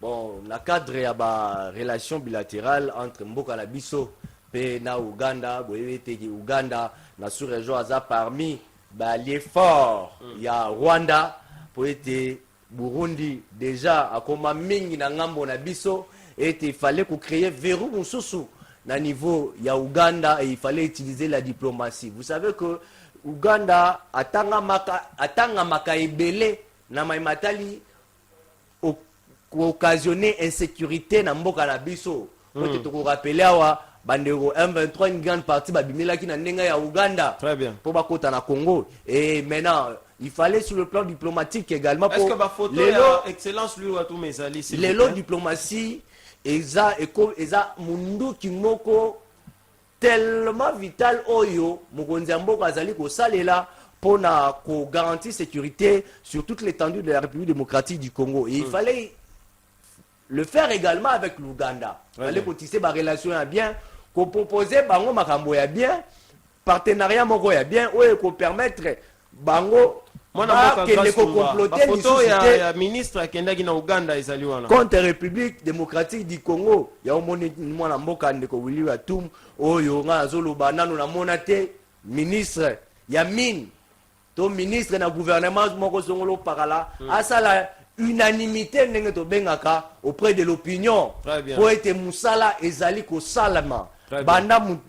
Bon, la cadre ya ba relation bilatérale entre mboka na biso pe na Uganda, boyete Uganda na sous-région aza parmi ba alliés forts ya Rwanda pour être Burundi déjà akoma mingi na ngambo na biso et il fallait ko créer verrou mususu na niveau ya Uganda et il fallait utiliser la diplomatie. Vous savez que Uganda atanga maka ebele na maimatali occasionner insécurité na mboka na biso. Peut-être ko rappeler awa bandeko M23 une grande partie babimela ki na ndenga ya Uganda. Très bien. Pour bakota na Congo et maintenant il fallait sur le plan diplomatique également pour est-ce que ba photo ya excellence lui wa tout mesali c'est les diplomatie eza mundu kimoko tellement vital oyo mokonzi mboka azali ko salela pona ko garantir sécurité sur toute l'étendue de la République démocratique du Congo et il fallait le faire également avec l'Ouganda. Il fallait ko tisser ba relation ya bien, ko proposer bango makambo ya bien, partenariat moko ya bien oyo ko permettre bango photo ya ministre akendaki na Uganda ezali wana contre République démocratique du Congo ya omoni mwana mboka ndeko Willy Watoum oyo nga azoloba nano na monate ministre ya mine to ministre na gouvernement moko songolo pakala asala unanimité ndenge to bengaka auprès de l'opinion pour être musala ezali ko salama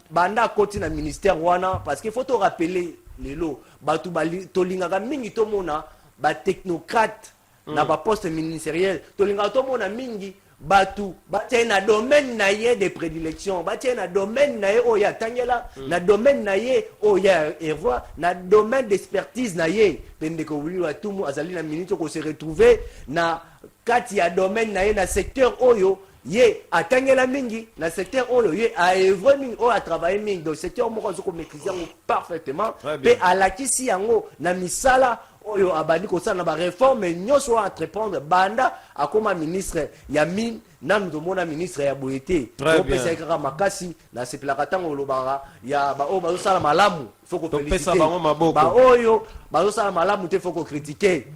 banda koti na ministère wana parce qu'il faut te rappeler lelo batu tolingaka mingi tomona ba technocrate na ba poste ministériel tolingaka tomona mingi batu batie na domaine na ye de prédilection batie na domaine na ye oya tangela na domaine na ye oya erwa na domaine d'expertise na ye pende ko Willy Watoum azali na minute ko se retrouver na kati ya domaine na ye na secteur oyo ye atangela mingi na secteur oyo ye a œuvré mingi o a travaillé mingi dans secteur moko zo ko maîtriser parfaitement pe alakisi yango na misala oyo abandi ko sana ba réforme nyoso entreprendre banda akoma ministre ya mine nanu to mona ministre ya boyete to pesa kaka makasi na sepelaka tango lobara ya ba o bazo sala malamu faut ko féliciter ba oyo bazo sala malamu te faut ko critiquer.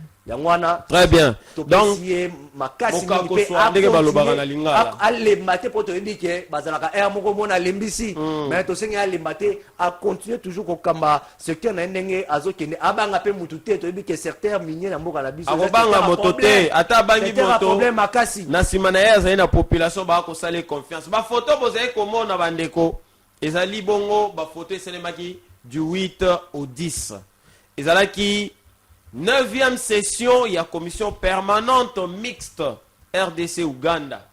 Très bien. Donc, à continuer toujours au Kamba, ce qui est un azo qui est abanga pe mutute to que certains miniers na mboka na biso. Abanga motote, ata bangi moto. Problème makasi. Na simana ya za na population ba ko sale confiance. Ba photo bozai komo na bandeko. Ezali bongo ba photo eselemaki du 8 au 10. Ezalaki 9e session, il y a commission permanente mixte RDC Uganda.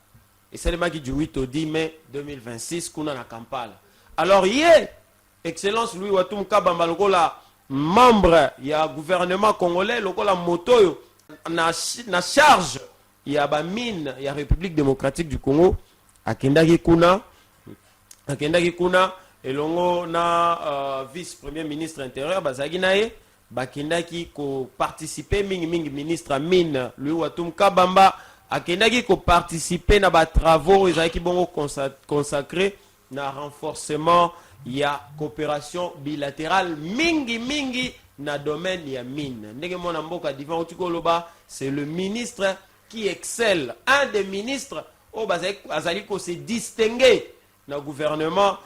et c'est le match du 8 au 10 mai 2026 kuna na Kampala. Alors hier, Excellence Louis Watum Kabamba lokola membre ya gouvernement congolais lokola moto na charge ya ba mine ya République démocratique du Congo akendaki kuna elongo na vice premier ministre intérieur bazaki naye bakendaki ko participer mingi ministre mine Louis Watum Kabamba akendaki ko participer na ba travaux ezaki bongo consacré na renforcement ya coopération bilatérale mingi na domaine ya mine. Ndenge mona mboka Divan Otukoloba, c'est le ministre qui excelle, un des ministres au bazali ko se distinguer na gouvernement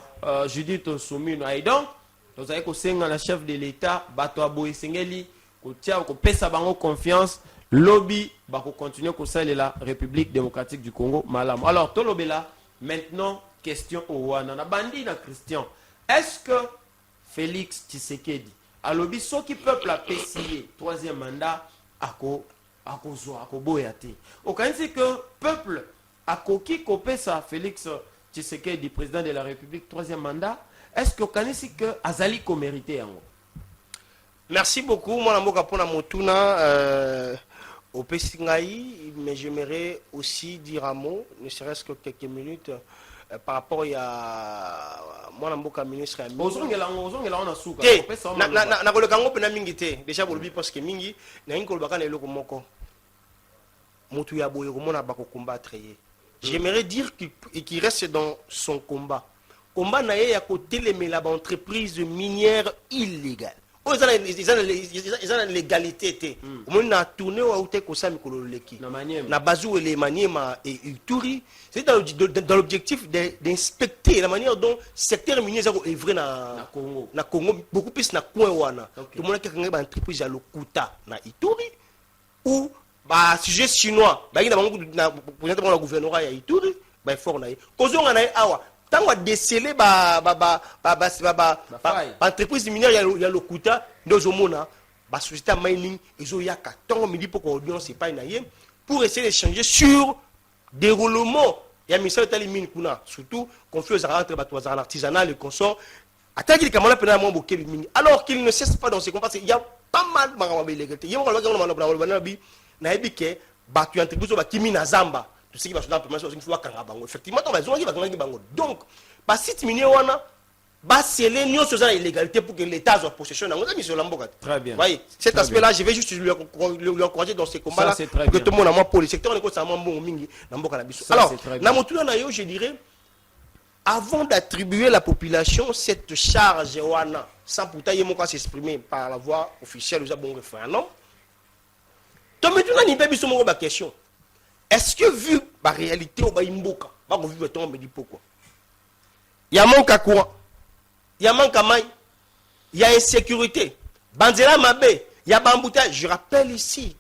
Judith Osumino. Et donc nous avons ko senga na chef de l'État bato aboye sengeli ko tia ko pesa bango confiance lobby ba ko continuer ko saler la République démocratique du Congo malam. Alors tolobela maintenant question au wana na bandi na Christian. Est-ce que Félix Tshisekedi a lobby so qui peuple a payé troisième mandat ako boyate. Aucun dit que peuple a koki kopesa Félix Tshisekedi président de la République troisième mandat. Est-ce que aucun dit que azali ko mérité yango? Merci beaucoup mon amour kapona motuna au Pessingaï, mais j'aimerais aussi dire un mot, ne serait-ce que quelques minutes par rapport à mon amboka ministre ami. Na ko le kango pena mingi te déjà bolobi parce que mingi na inko le bakana eloko moko mutu ya boyo ko mona bako combattre ye. J'aimerais dire qu'il reste dans son combat. Combat na ye ya ko telemela ba entreprise minière illégale. Ils ont une légalité. On a tourné au Teko Sami Kololeki. Na Bazou et les Maniema et Ituri. C'est dans l'objectif d'inspecter la manière dont le secteur minier est œuvré na Congo. Beaucoup plus na Kouéwana. Tout le monde a une entreprise à l'Okuta na Ituri. Ou bah sujet chinois. Bah il y a un gouvernorat à Ituri. Bah fort na. Kozon na awa. Tant qu'on a décelé entreprise minière il y a le Kuta dans Zomona la société mining ils ont yaka tant midi pour qu'on c'est pas une pour essayer d'échanger sur déroulement il y a ministère de la mine kuna surtout confiance entre l'artisanat le consort attaque les camarades pendant mon bouquet mine alors qu'il ne cesse pas dans ces combats il y a pas mal de illégalité il y a na ebike batu entreprise ba kimi na zamba tout ce qui va se faire effectivement donc site minier wana c'est l'illégalité pour que l'État soit possession. Très bien. Voyez, cet aspect-là, je vais juste lui encourager dans ces combats-là pour que tout le monde a moins pour le secteur. Alors, je dirais, avant d'attribuer la population cette charge wana, sans pourtant s'exprimer par la voie officielle, nous avons fait un nom. Donc maintenant, il y a une question. Est-ce que vu la réalité au Baïmboka, on me dit pourquoi? Il y a manque à courant, il y a manque à maille, il y a insécurité. Banzela Mabé, il y a bamboutage. Je rappelle ici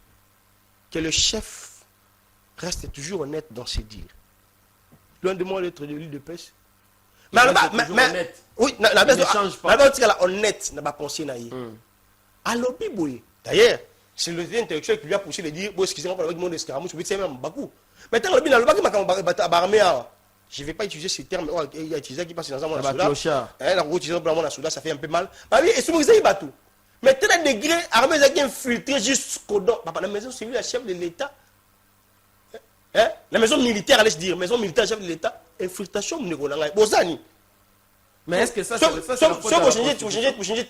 que le chef reste toujours honnête dans ses dires. Loin de moi d'être de l'île de pêche. Mais oui, la baisse est honnête, n'a pas pensé naïf. Alors, d'ailleurs, c'est le intellectuel qui lui a poussé de dire, bon, excusez-moi pour le monde d'escaramouche, c'est même beaucoup. Maintenant, je ne vais pas utiliser ces termes, il y a utilisé qui passe dans un souda, ça fait un peu mal. Et ce que vous avez battu. Mais tel degré, armée est infiltrée jusqu'au dos. La maison civile, la chef de l'État. La maison militaire, allez-je dire, maison militaire, chef de l'État, infiltration, Bozani. Mais est-ce que ça, c'est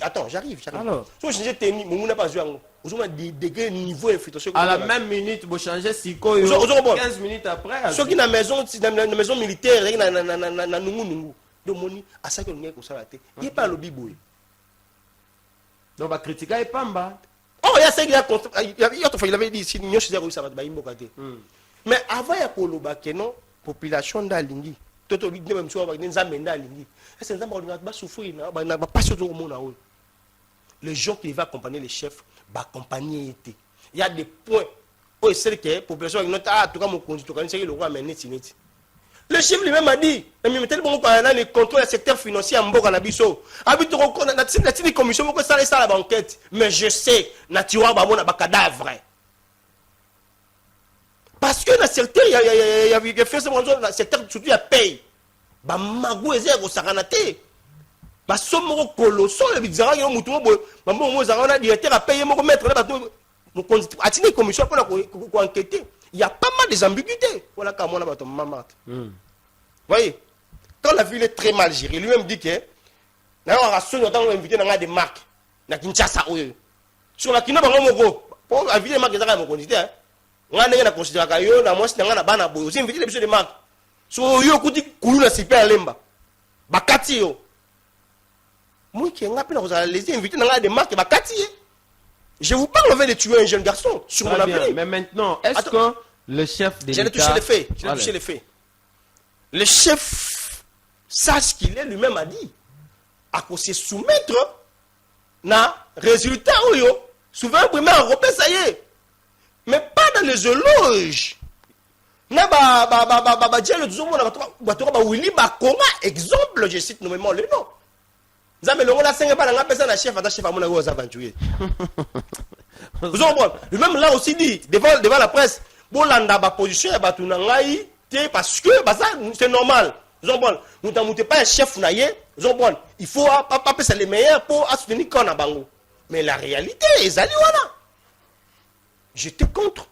attends, j'arrive. Si vous changez de technique, vous n'avez pas joué. Vous avez des degrés niveau d'infiltration. À la même minute, vous changez 15 minutes après. Ceux qui dans la maison militaire, à ça que nous avons fait, il n'y a pas le biboui. Donc, la critique est pas mal. Oh, il y a ça, il avait dit, si nous avons ça va être. Mais avant, il y a la population d'Alingi. Les gens qui vont accompagner les chefs vont accompagner. Il y a des points où c'est que la population le roi le chef lui-même a dit le contrôle du secteur financier en Boka Nabiso. La commission pour ça la banquette. Mais je sais, naturellement, il y a des cadavres. Parce que dans le secteur il y a fait ça dans secteur surtout il y a paye ba mago ezé ko sakana te ba somo colossal le bizarre yo mutu bo mambo mo zanga directeur a payé moko mettre là ba atine commission pour ko enquêter il y a pas mal des ambiguïtés voilà comme on a bato mamat voyez quand la ville est très mal gérée lui-même dit que na on a sonné autant invité dans des marques na Kinshasa sur la kino bango moko pour la ville marque ezaka moko ndité on a na considérer yo na moi na bana boyo aussi invité les biso des marques so yo kuti kulu na super lemba bakati yo moi qui nga pena kozala les invités na des marques bakati je vous parle avec de tuer un jeune garçon sur mon avenir. Mais maintenant est-ce que le chef de l'État j'ai touché les faits, j'ai touché les faits. Le chef sache qu'il est lui-même a dit à quoi se soumettre na résultat yo souvent premier européen ça y est mais pas dans les éloges na ba dia le zomo na ba Willy Bakonga exemple je cite nommément le nom nzambe longo la 5 ba na pesa na chef ata chef amona go aventurier vous comprenez lui-même là aussi dit devant la presse bolanda ba position ya batu na ngai te parce que ça c'est normal vous comprenez nous t'amouté pas un chef na ye vous comprenez il faut pas passer les meilleurs pour soutenir quand na bango mais la réalité ezali wana j'étais contre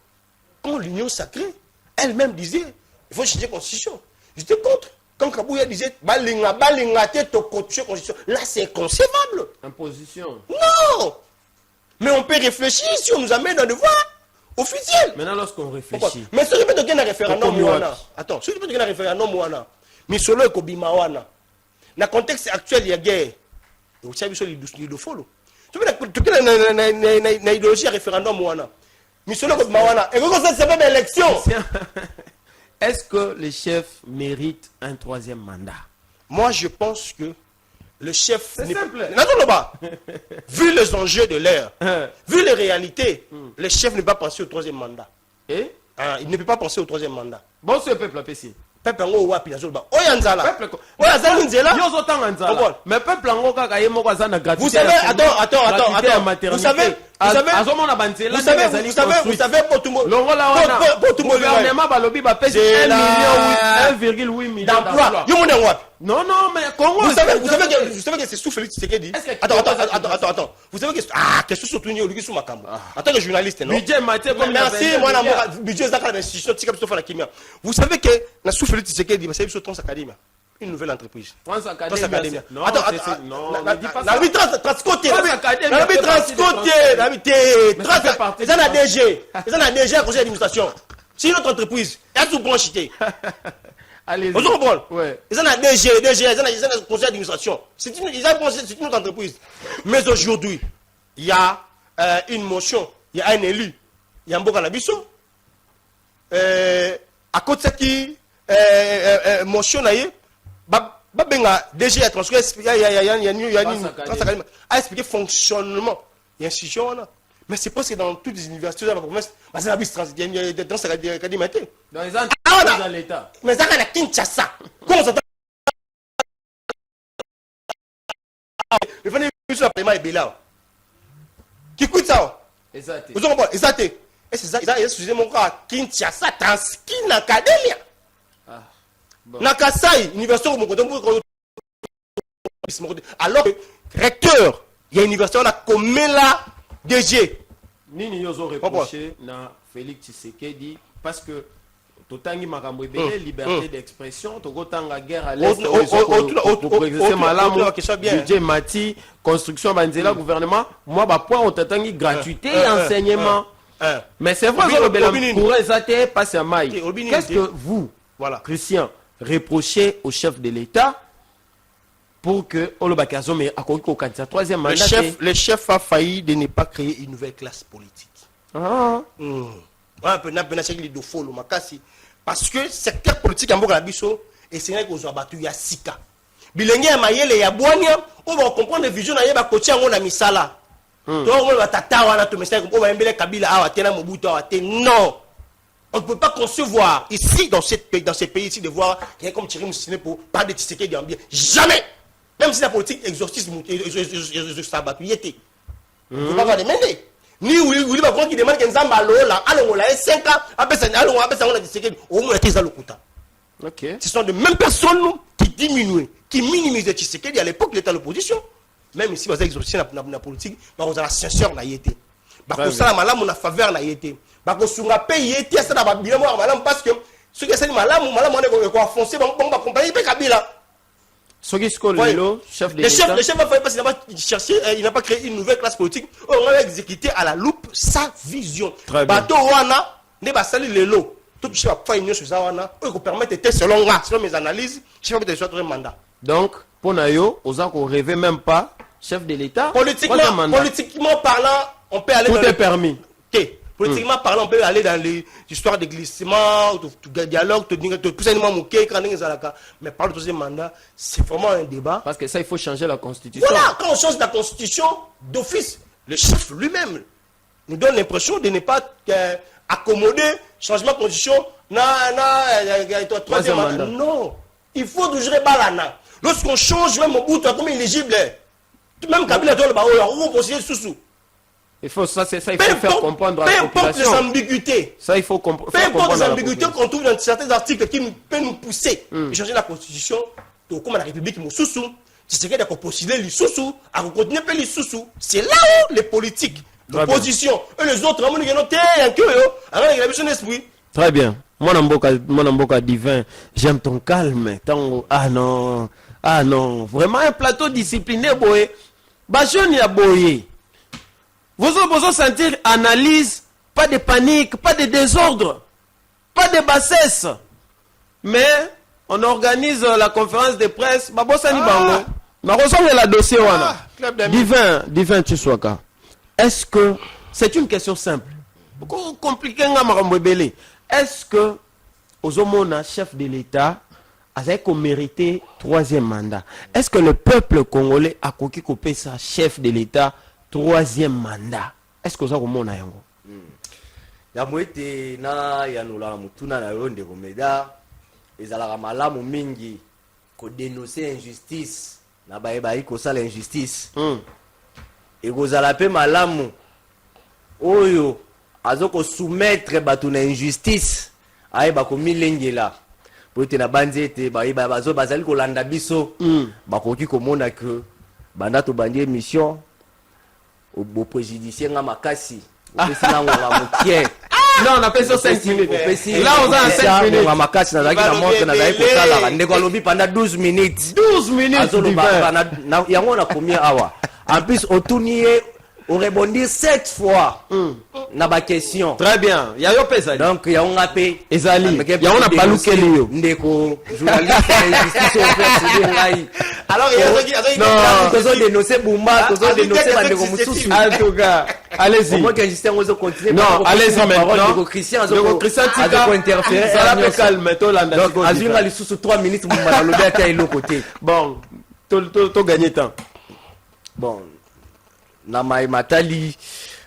quand l'union sacrée elle-même disait il faut changer la constitution j'étais contre quand Kabouya disait balinga te to constitution là c'est inconcevable imposition non mais on peut réfléchir si on nous amène un devoir officiel maintenant lorsqu'on réfléchit mais ce qui peut te gagner un référendum wana attends ce qui peut te gagner un référendum wana mais solo ekobima wana na contexte actuel il y a guerre vous savez sur les follow tu veux na idéologie référendum wana mais solo ekobima wana et comment ça c'est pas élection. Est-ce que le chef mérite un troisième mandat? Moi je pense que le chef c'est simple. Vu les enjeux de l'ère, vu les réalités, le chef ne peut pas penser au troisième mandat. Et il ne peut pas penser au troisième mandat. Bon, c'est le peuple apprécié. Peuple ngo wapi na zoba. Oyanzala. Peuple. Oyazala nzela. Yo zotanga nzala. Mais peuple ngo kaka yemo kwa zana gratuité. Vous savez, attends. Vous savez, pour tout le monde. Pour tout le gouvernement balobi ba pèse 1,8 million d'emplois. Yo mona wapi? Non, mais Congo. Vous savez que c'est sous Félix Tshisekedi. Attends. Vous savez que c'est sous Tuni Oluki sous Makambo. En tant que journaliste, non? Budget Maté comme merci, moi na budget zaka na institution tika biso fa la kimia. Vous savez que na sous Félix Tshisekedi, c'est biso Trans Academy. Une nouvelle entreprise. Trans Academy. Non, non, la vie transcoté. La vie transcoté. La vie trans. Ils ont la DG. Ils ont la DG à conseil d'administration. C'est une autre entreprise. Elle sous branchité. Allez. Vous comprenez? Ouais. Ils ont la DG, ils ont le conseil d'administration. C'est une autre entreprise. Mais aujourd'hui, il y a une motion, il y a un élu, il y a un Bokanabiso. À côté de qui motion naïe, benga DG a transféré, il y a expliqué fonctionnement. Il y a institution là. Mais c'est parce que dans toutes les universités de la province, il y a des dans cette académie. Dans les entreprises dans l'État. Mais ça a Kinshasa. Comment ça? Le venez sur la paiement est Béla. Qui coûte ça? Exact. Vous comprenez? Exact. Et c'est ça, excusez mon cas, Kinshasa, Transkin Académie. Nakasai, université où mon alors que recteur, il y a une université, on a comme la DG. Nini yozo reproché na Félix Tshisekedi parce que totangi makambo ebele liberté d'expression tokotanga guerre à l'est budget mati construction banzela gouvernement moi ba point on totangi gratuité enseignement mais c'est vrai que pour exater passe à maille. Qu'est-ce que vous Christian reprochez au chef de l'État pour que Olobakazo mais à candidat troisième mandat? Le chef a failli de ne pas créer une nouvelle classe politique. Parce que secteur politique en Bogabiso et c'est vrai qu'on a battu ya sika. Bilenge ya mayele ya boania, on va comprendre vision na yeba coach en na misala. Donc on va tata wana to message on va embele Kabila awa tena Mobutu awa te. Non. On ne peut pas concevoir ici dans ces pays ici de voir quelqu'un comme Thierry Moussine pour parler de Tshisekedi en bien. Jamais. Même si la politique exorcisme ça battu était. On ne peut pas demander. Ni oui, bah, qui demande que Nzamba Lola, allons, on a 5 ans, après ça, allons, après ça, on a dit que au moins, il y a des Ok. Ce sont les mêmes personnes qui diminuent, qui minimisent Tshisekedi à l'époque, il était à l'opposition. Même ici, vous avez exorcisé la politique, vous avez la censure, la yété. Vous avez la faveur, la yété. Vous avez la paix, yété, ça n'a bien parce que ceux qui sont malades, on va foncer, on va accompagner Kabila. Le chef de Le chef a fait parce qu'il n'a pas cherché, il n'a pas créé une nouvelle classe politique. On va exécuter à la loupe sa vision. Bateau Wana, ne va salir les lots. Tout ce qui va faire une chose, on va permettre, selon moi, selon mes analyses, je vais faire un mandat. Donc, pour Nayo, aux gens qu'on rêvait même pas, chef de l'État. Politiquement parlant, on peut aller tout dans est permis. Okay. Politiquement parlant, on peut aller dans les histoires de glissement, de dialogue, tout ça, mais par le deuxième mandat, c'est vraiment un débat. Parce que ça, il faut changer la constitution. Voilà, quand on change la constitution d'office, le chef lui-même nous donne l'impression de ne pas accommoder changement de constitution. Troisième mandat. Non, il faut toujours balana. Lorsqu'on change, même au bout, comme éligible, même Kabila doit le baoua, on conseiller sous-sous. Il faut ça, c'est ça, il faut faire comprendre à la population. Peu importe les ambiguïtés. Ça, il faut comprendre. Peu importe les ambiguïtés qu'on trouve dans certains articles qui peuvent nous pousser à changer la constitution, comme la République nous sous-sous. C'est ce qu'il faut postulé les sous-sous, à continuer les sous-sous. C'est là où les politiques, l'opposition et les autres, très bien. Mon Mboka divin, j'aime ton calme. Ah non, vraiment un plateau discipliné, boy. Bajon ya boy. Vous allez sentir analyse, pas de panique, pas de désordre, pas de bassesse. Mais on organise la conférence de presse. La dossier divin Tshishwaka. Est-ce que c'est une question simple? Compliqué est-ce que Ozomona, chef de l'État, a mérité troisième mandat? Est-ce que le peuple congolais a coupé sa chef de l'État troisième mandat? Est-ce que vous avez un yango? Yamwete na yanula mutuna na ronde komeda ezalaka malamu mingi ko dénoncer injustice na baeba iko sala injustice. Ekozala pe malamu oyo azoko soumettre bato na injustice ayeba ko milengela pote na banzete baeba bazo bazali kolanda biso bakoki komona que banda to bandi émission au préjudicier nga makasi opesina ngonga mokie. Non, on appelle ça 5 minutes. Là, on a 5 minutes. On a makasi na zaki na montre na zaki kosala ndeko lobi pendant 12 minutes. 12 minutes. Yango na combien awa? En plus, Otunier on rebondir 7 fois na ba question. Très bien. Ya yo pesa. Donc ya on a pe ezali. Ya on a palukeli yo. Ndeko journaliste injustice au fait ngai. Alors il y a non, tozo dénoncer Bumba, tozo dénoncer bandeko mususu. En tout cas, allez-y. Moi que juste on va continuer. Non, allez-y maintenant. Ndeko Christian Tika interférer. Ça la calme to landa. Donc azunga lisusu 3 minutes Bumba na lobi ata elo côté. Bon, to gagner temps. Bon, na mai matali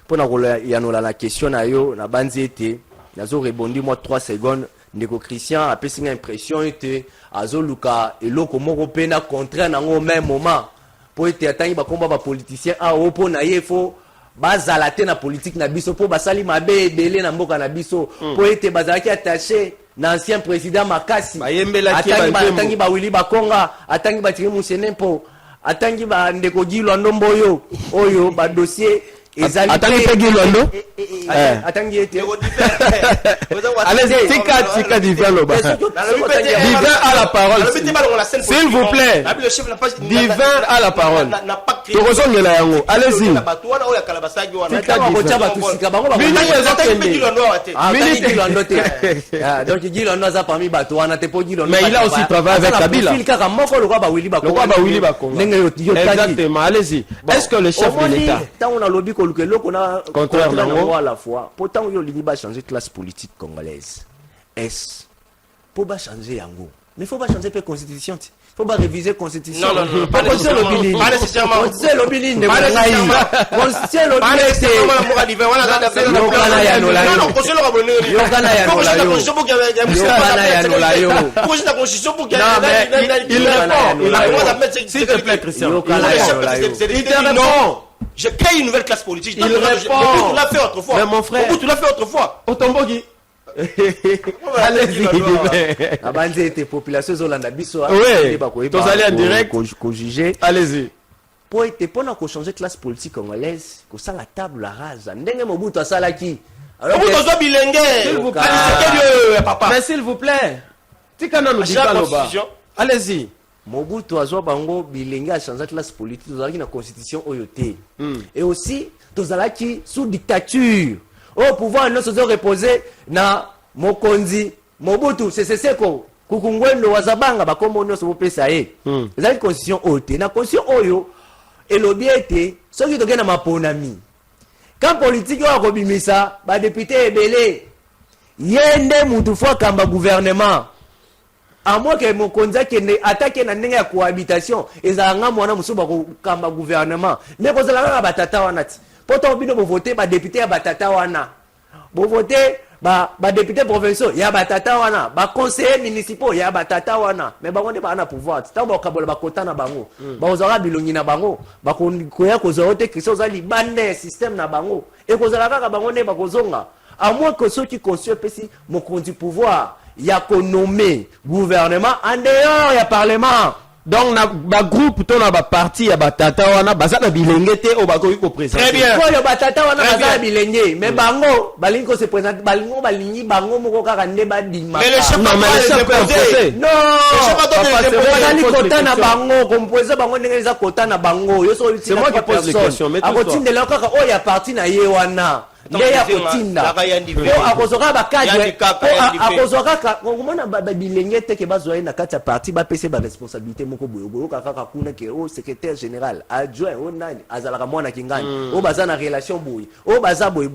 pona kola yanola la question na yo na banzete nazo rebondi moi 3 secondes. Ndeko Christian a pesi une impression était azoluka eloko moko pena contraire nango au même moment po ete atangi ba komba ba politicien a opo na yefo bazala te na politique na biso po basali mabe ebele na mboka na biso po ete bazalaki attaché na ancien président Makasi atangi ba Willy Bakonga atangi ba Thierry Musenempo atangi ba Ndeko Gilo Ndomboyo oyo ba dossier atangi pe Gilo Ndo atangi ete allez tika divin loba divin à la parole s'il vous plaît divin à la parole tokozongela yango allez-y donc Gilo Ndo aza parmi bato wana te po Gilo Ndo mais il a aussi travaillé avec Kabila exactement allez-y est-ce que le chef de l'État contraire à la fois pourtant il va changer classe politique congolaise est pour pas changer yango mais faut pas changer la constitution faut pas réviser constitution non pas nécessairement constitution lobby ne constitution s'il te plaît Christian Je crée une nouvelle classe politique. Il répond. Tu l'as fait autrefois. Mais mon frère. Tu l'as fait autrefois. Otomboki. Allez-y. Abanzi était population zolanda biso. Oui. Tous allez en direct. Qu'on juger. Allez-y. Pour être pendant qu'on change classe politique congolaise, qu'on ça la table la rase. Ndenge Mobutu asala qui. Alors Mobutu zo bilingue. S'il vous plaît. Papa. Mais s'il vous plaît. Tikana nous dit Kaloba. Allez-y. Mobutu azwa bango bilingue a changé classe politique, tozalaki na constitution oyote. Et aussi tozalaki sous dictature. Au pouvoir nous sommes reposés na mokonzi Mobutu seseseko kukungwendo wazabanga bakombo nyonso bopesa ye. Ezalaki constitution oyote. Na constitution oyo elobi ete soki tokenda maponami. Quand politique oyo akobimisa ba député ebele yende mutu fwa kamba gouvernement. À moins que mon konza qui ne attaque na ndenge ya cohabitation ezalanga mwana musuba ko kamba gouvernement mais ko zalanga batata wana ti poto bino bo voter ba député ya batata wana bo voter ba député provinciaux ya batata wana ba conseillers municipaux ya batata wana mais bango nde ba na pouvoir ti tango kabola ba kota na bango ba ozala bilongi na bango ba ko ya ko zote kristo zali bande système na bango et ko zalaka ka bango ne ba kozonga à moins que ceux qui construisent pesi mon konzi pouvoir ya ko nommé gouvernement en dehors ya parlement. Donc na ba groupe to na ba parti ya batata wana bazana bilenge te o bakoki ko présenter. Très bien. Ko yo batata wana bazana bilenge mais bango balingi ko se présenter balingo balingi bango moko kaka nde ba dima. Mais le chef non, mais le chef peut imposer. Non. Le kota na bango composer bango ndenge za kota na bango yo so c'est moi qui pose les questions mais akotindela kaka o ya parti na ye wana. Ndeya kotinda po akozoka bakadre po akozoka komona bilenge te ke bazwa na kati ya parti bapese ba responsabilité moko boyoboyo kaka kuna ke o secrétaire général adjoint o nani azalaka mwana kingani o baza na relation boy o baza boy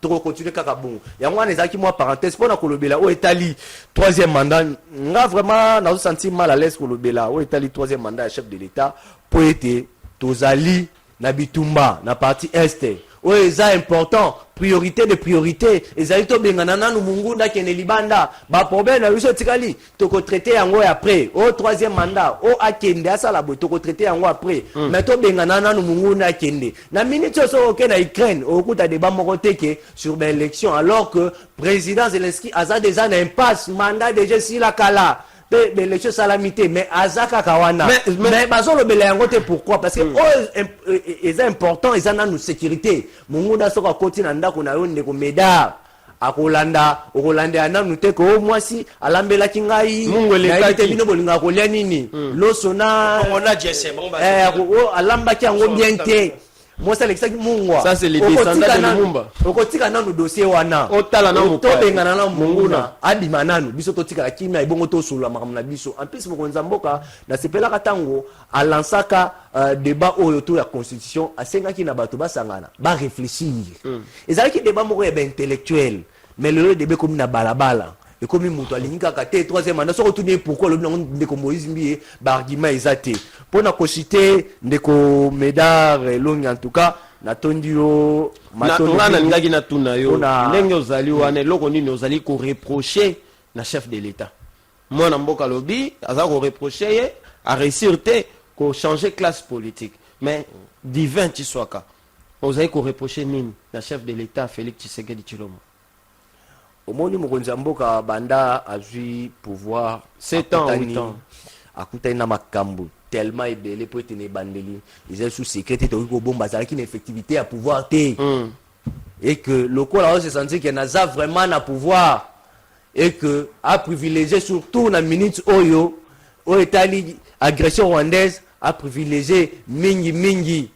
to continuer kaka bon yango wana ezaki moi parenthèse pona kolobela o etali troisième mandat nga vraiment na senti mal à l'aise kolobela o etali troisième mandat chef de l'état po ete tozali na bitumba na parti est. Oui, c'est important. Priorité de priorité. Et ça, il bengana nanu mungunda kene libanda. Ba problème na biso tikali. Toko traiter yango après. Au troisième mandat. Au akende asala bo toko traiter yango après. Mais to bengana nanu mungunda kende. Na minute so ok na Ukraine. Au kuta débat moko teke sur l'élection alors que président Zelensky a déjà une impasse mandat déjà si la kala. Les choses salamité mais azaka kawana mais bazo le belango te pourquoi parce que c'est important ils ont nous sécurité mungunda soka koti na ndako na yo ndeko meda akolanda okolanda na nous te ko moi si alambela kingai na te bino bolinga kolia nini losona on a dit c'est bon alamba ki yango bien te moi c'est l'exact mungwa ça c'est les descendants de Lumumba okotika na nous dossier wana otala na to bengana na munguna adima nanu biso totika kimia ibongo to solo makamna biso en plus mokonza mboka na sepela katango alansaka débat oyo to ya constitution asengaki na bato basangana ba réfléchir ezalaki débat moko ya intellectuel mais le débat comme na balabala et comme muto alinika kate troisième mandat so retourner pourquoi le ndeko Moïse Mbiye ba argument ezate pona ko citer ndeko Médard Longi en tout cas na tondio matona ngaki na tuna yo ndenge ozali wana loko nini ozali ko reprocher na chef de l'état mwana mboka lobi aza ko reprocher a réussir te ko changer classe politique mais divin Tshisekedi ozali ko reprocher nini na chef de l'état Félix Tshisekedi Tshilombo. Omoni mokonzi mboka banda azui pouvoir 7 ans 8 ans akutani na makambo tellement ebele pour tenir bandeli ils sous sécurité to ko bomba ça qui une effectivité à pouvoir té et que le corps là se sentir qu'il n'a vraiment na pouvoir et que a privilégié surtout na minute oyo o etali agression rwandaise a privilégié mingi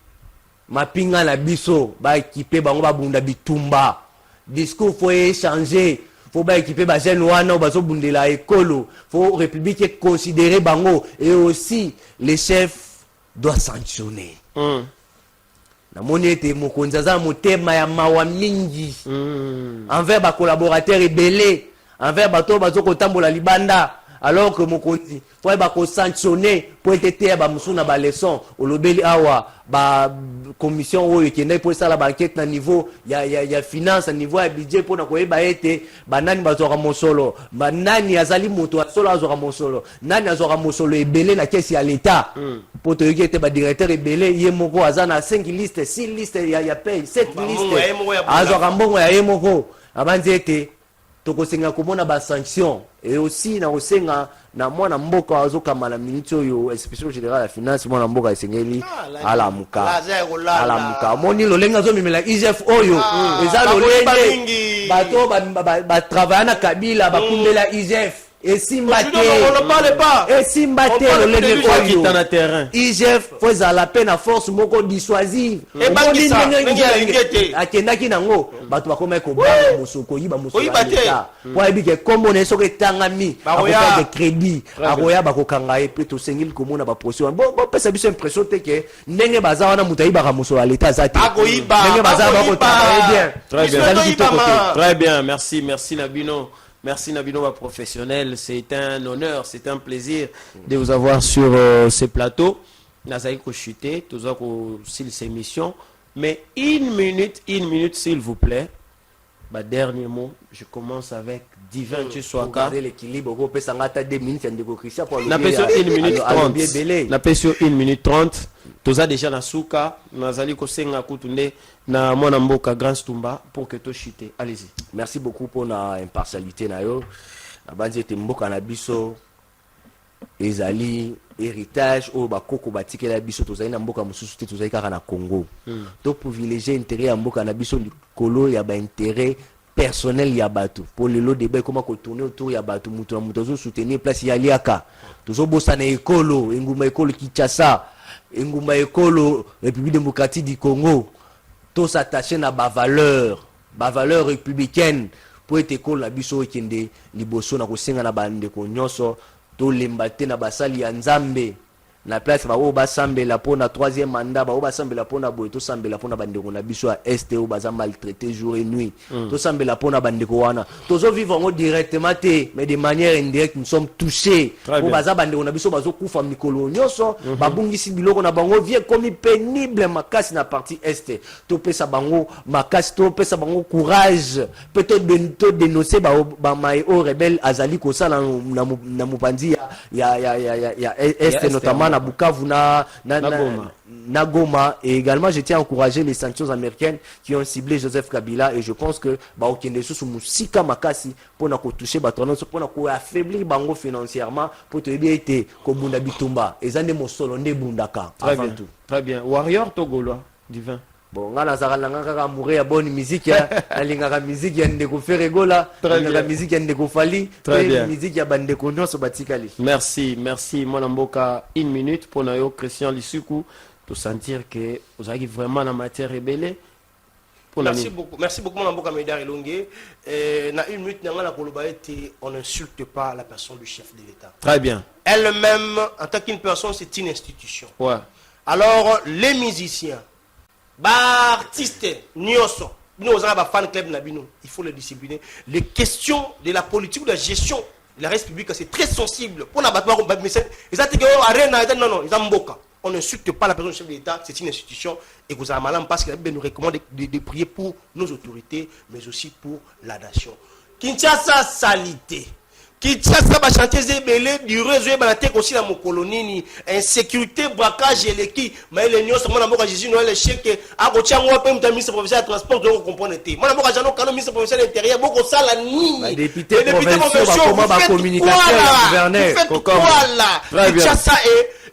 mapinga na biso ba équiper bango ba bunda bitumba discours faut échanger faut pas équiper ba jeune wana ba so bundela ekolo faut république considérer bango et aussi les chefs doivent sanctionner na moni ete mokonzi aza motema ya mawa mingi envers ba collaborateurs ebele envers bato bazo kotambola libanda alors que mokonzi faut ba ko sanctionner pour être ba musuna ba leçon olobeli awa ba commission oyo kende pour ça la banquette na niveau ya finance niveau ya budget pour na ko ba ete banani bazoka mosolo banani azali moto solo azoka mosolo nani azoka mosolo ebele na kesi ya l'état pour te ete ba directeur ebele ye moko azana 5 listes 6 listes ya paye 7 listes azoka mbongo ya ye moko abanzi ete tokosenga komona ba sanction et aussi na osenga na mwana mboka azokama na minute oyo inspection générale ya finance mwana mboka esengeli alamuka moni lolenga zo mimela IGF oyo eza lolenge bato ba travailler na Kabila bakumbela IGF esimba te lolenge oyo na terrain IGF faut à la peine à force moko dissuasive akendaki nango bato bakoma ko banga musoko yiba musoko yiba kwa bike kombo na soke tangami akoya de crédit akoya bakokanga e plutôt sengil komona ba procès bon pesa biso impression te ke ndenge baza wana muta yiba musoko à l'état zati ndenge baza bako travailler bien très bien merci Nabino. Merci Nabino, professionnel. C'est un honneur, c'est un plaisir de vous avoir sur ces plateaux. Nazaï Kochute, tous ces émissions. Mais une minute, s'il vous plaît. Dernier mot, je commence avec Divin Tchouaka. L'équilibre, on peut s'en 2 minutes, n'a pas sur 1 minute 30. N'a pas sur 1 minute 30. Tous déjà na souka, Nazali Kosenga Koutoune, na Mwana Mboka Grand Stumba pour que tu chute. Allez-y. Merci beaucoup pour la impartialité. Na banzi ete mboka na biso ezali héritage au bakoko batike la biso tozali na mboka mususu te tozali kaka na Congo. To privilégier intérêt ya mboka na biso likolo ya ba intérêt personnel ya bato pour le lot débat comment ko tourner autour ya bato mutu na mutu zo soutenir place ya liaka tozo bossa na ekolo enguma ekolo Kinshasa enguma ekolo République démocratique du Congo to s'attacher na ba valeur républicaine pour être école na biso ekende liboso na kosenga na bande ko nyonso to lembate na basali ya Nzambe na place ba o basambela pona 3e mandat ba o basambela pona boy to sambela pona bandeko na biso à est o baza maltraité jour et nuit to sambela pona bandeko wana tozo vivre en directement te mais de manière indirecte nous sommes touchés o baza bandeko na biso bazo kufa mikolo nyonso babungisi biloko na bango vie comme pénible makasi na partie est to pesa bango makasi to pesa bango courage peut-être dénoncer ba mai o rebelle azali ko sala na mupanzi ya est notamment na Bukavu na Goma. Et également je tiens à encourager les sanctions américaines qui ont ciblé Joseph Kabila et je pense que ba okende sous musika makasi pour na ko toucher batrono pour na ko affaiblir bango financièrement pour te bien été ko bunda bitumba ezande mosolo nde bundaka avant tout. Très bien. Warrior Togolwa Divin. Bon, on a kaka mourir à bonne musique, alingaka musique ya ndeko Feregola, alingaka musique ya ndeko Fali, musique ya bandeko nyonso batikali. Merci, Mwana Mboka, 1 minute pour nayo Christian Lisuku pour sentir que vous avez vraiment la matière rebelle. Merci beaucoup Mwana Mboka Médard Elongé. Na 1 minute na koloba ete on n'insulte pas la personne du chef de l'État. Très bien. Elle-même en tant qu'une personne, c'est une institution. Ouais. Alors les musiciens artistes, nyoso, nous avons un fan club nabino, il faut le discipliner. Les questions de la politique ou de la gestion de la République, c'est très sensible. Pour la bataille, on n'insulte pas la personne du chef de l'État, c'est une institution. Et vous avez malin parce qu'il nous recommande de prier pour nos autorités, mais aussi pour la nation. Kinshasa salité. Kinshasa ba chanter zebele du réseau ba la aussi la mokolonini insécurité braquage et qui mais les nyos mon amour Jésus Noël chèque a ko tiango pe mta ministre professeur de transport de comprendre té mon amour jano kano ministre professeur de l'intérieur boko sala nini député provinciaux comment ba communication gouverneur voilà Kinshasa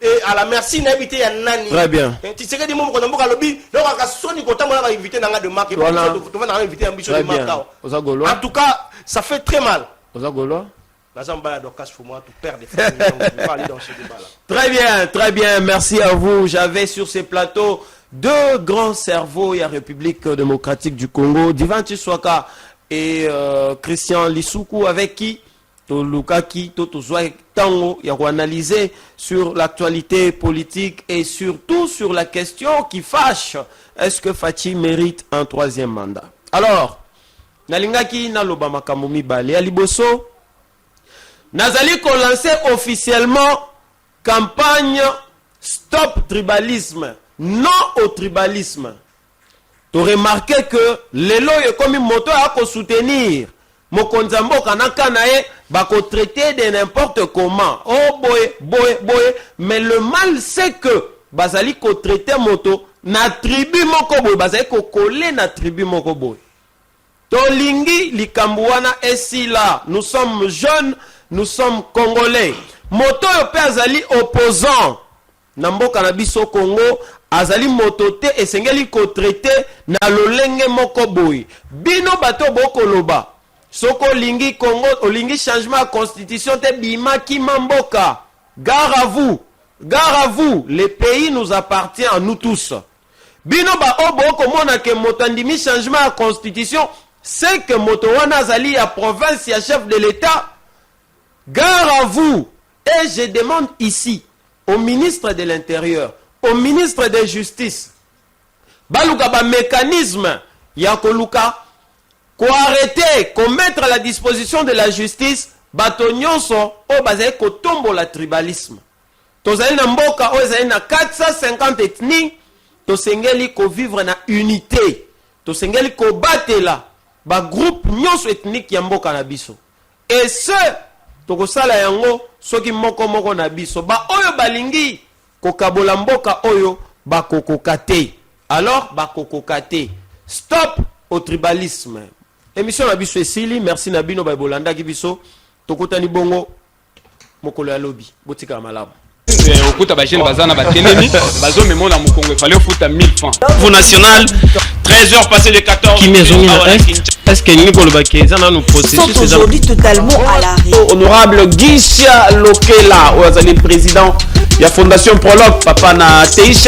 et à la merci n'habité ya nani très bien tu sais que dis mon ko mboka lobi donc aka soni ko tamona ba inviter nanga de marque to va inviter ambition de marque en tout cas ça fait très mal Très bien, merci à vous. J'avais sur ces plateaux 2 grands cerveaux, il y a République démocratique du Congo, Divin Tchouaka et Christian Lisuku, avec qui Tolukaki, Tango, il y a analysé sur l'actualité politique et surtout sur la question qui fâche. Est-ce que Fachi mérite un 3e mandat? Alors, Nalingaki Naloba Makamomi Bale Aliboso. nazali ko lancer officiellement campagne Stop Tribalisme, non au tribalisme. Tu remarqué que lelo est comme moto à ko soutenir mokonzi mboka na kanae ba ko traiter de n'importe comment. Oh boy, mais le mal c'est que bazali ko traiter moto na tribu moko boy, bazali ko coller na tribu moko boy. Tolingi likambuana esi là, nous sommes jeunes, nous sommes congolais. Moto yo pe azali opposant na mboka na biso Congo, azali moto te esengeli ko traiter na lolenge moko boy. Bino bato boko loba. Soko lingi Congo, olingi changement à constitution te bima ki mamboka. Gare à vous, le pays nous appartient à nous tous. Bino ba oboko mona ke motandimi changement à constitution, c'est que moto wana azali ya province ya chef de l'État. Gare à vous. Et je demande ici au ministre de l'Intérieur, au ministre de Justice, baluka ba mécanisme ya koluka ko arrêter, ko mettre à la disposition de la justice bato nyonso o bazali ko tombo la tribalisme. Tozali na mboka o ezali na 450 ethnies, to sengeli ko vivre na unité, to sengeli ko batela ba groupe nyonso ethnique ya mboka na biso. Et ce tokosala yango soki moko na biso ba oyo balingi kokabola mboka oyo bakokokate. Alors bakokokate. Stop au tribalisme. Émission na biso esili, merci na bino ba bolanda ki biso tokotani bongo mokolo ya lobi botika malamu. Okuta ba jeune bazana ba tenemi bazo memona mukongo il fallait futa 1000 francs. Pour national 13h passé de 14. Qui maison est-ce que nous pour le baquet ça nous processus c'est aujourd'hui totalement à l'arrêt. Honorable Gisha Lokela, ou président de la Fondation Prologue, papa na Teisha